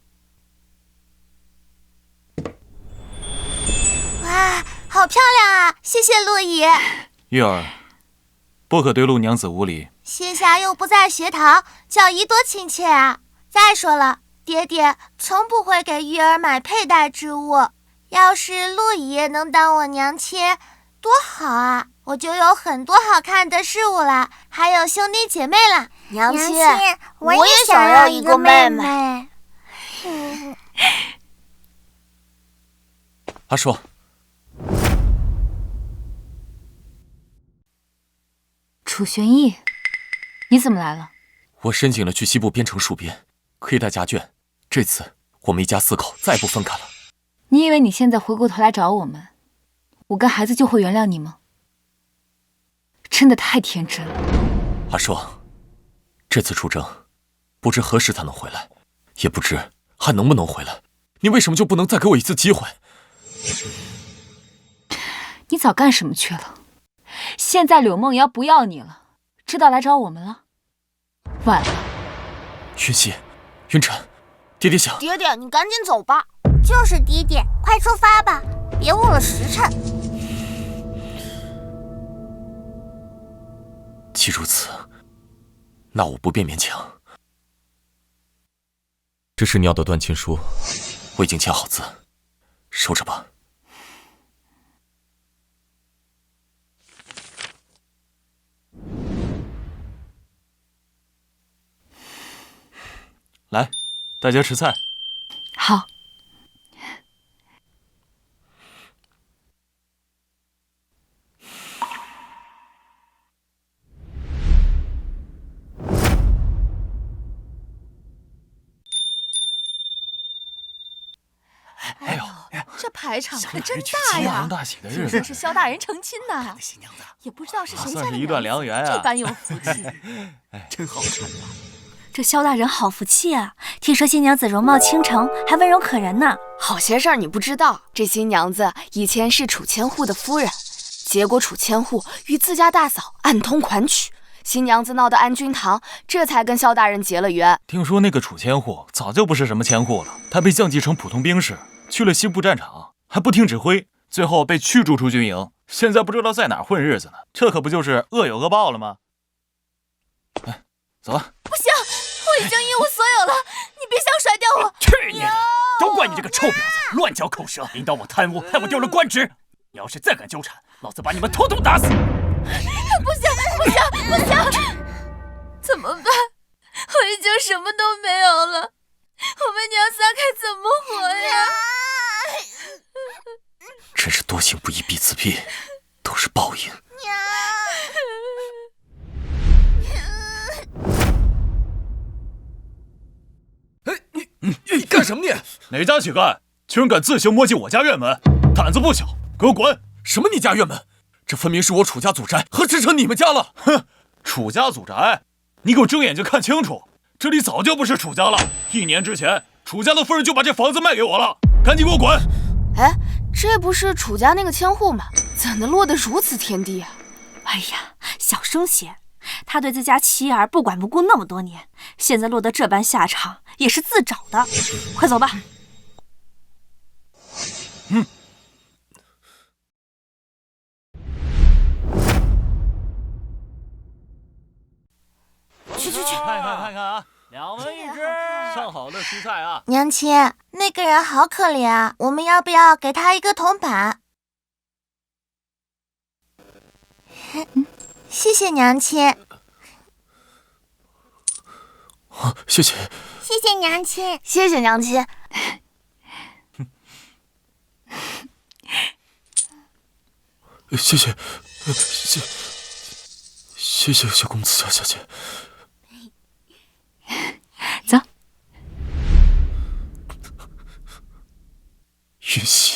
哇，好漂亮啊！谢谢陆姨。玉儿，不可对陆娘子无礼。仙侠又不在学堂，叫姨多亲切啊！再说了，爹爹从不会给玉儿买佩戴之物。要是陆姨能当我娘亲，多好啊！我就有很多好看的事物了，还有兄弟姐妹了。娘亲，我也想要一个妹妹。阿硕，楚玄义，你怎么来了？我申请了去西部边城戍边，可以带家眷。这次我们一家4口再不分开了。你以为你现在回过头来找我们，我跟孩子就会原谅你吗？真的太天真了。阿硕，这次出征，不知何时才能回来，也不知还能不能回来。你为什么就不能再给我一次机会？你早干什么去了？现在柳梦瑶不要你了，知道来找我们了。晚了。云溪，云晨，爹爹想……爹爹，你赶紧走吧。就是爹爹，快出发吧，别误了时辰。既如此，那我不便勉强。这是你要的断亲书，我已经签好字，收着吧。来，大家吃菜。好。哎呦，这排场可真大大呀！大喜的日子，听说是萧大人成亲呢，新娘子也不知道是谁家的算是一段良缘啊！这般有福气，真好看啊！这萧大人好福气啊！听说新娘子容貌倾城，还温柔可人呢。好些事儿你不知道，这新娘子以前是楚千户的夫人，结果楚千户与自家大嫂暗通款曲，新娘子闹得安君堂，这才跟萧大人结了缘。听说那个楚千户早就不是什么千户了，他被降级成普通兵士，去了西部战场，还不听指挥，最后被驱逐出军营，现在不知道在哪儿混日子呢。这可不就是恶有恶报了吗？哎，走吧。不行，我已经一无所有了，你别想甩掉我！去你的！都怪你这个臭婊子，乱嚼口舌，引导我贪污，害我丢了官职。你要是再敢纠缠，老子把你们统统打死！不行，不行，不行！怎么办？我已经什么都没有了，我们娘仨该怎么活呀？真是多行不义必自毙，都是报应。哎，你干什么你？哪家乞丐居然敢自行摸进我家院门？胆子不小，给我滚！什么你家院门？这分明是我楚家祖宅，何止成你们家了？哼，楚家祖宅，你给我睁眼睛看清楚，这里早就不是楚家了。1年之前，楚家的夫人就把这房子卖给我了，赶紧给我滚！哎，这不是楚家那个千户吗？怎能落得如此田地啊？哎呀，小声些！他对自家妻儿不管不顾那么多年，现在落得这般下场，也是自找的。快走吧。去！看看啊，2文1只，上好的蔬菜啊！娘亲，那个人好可怜啊，我们要不要给他一个铜板？谢谢娘亲。谢谢。谢谢娘亲。谢谢娘亲。谢谢，谢谢小公子小姐。走。云溪。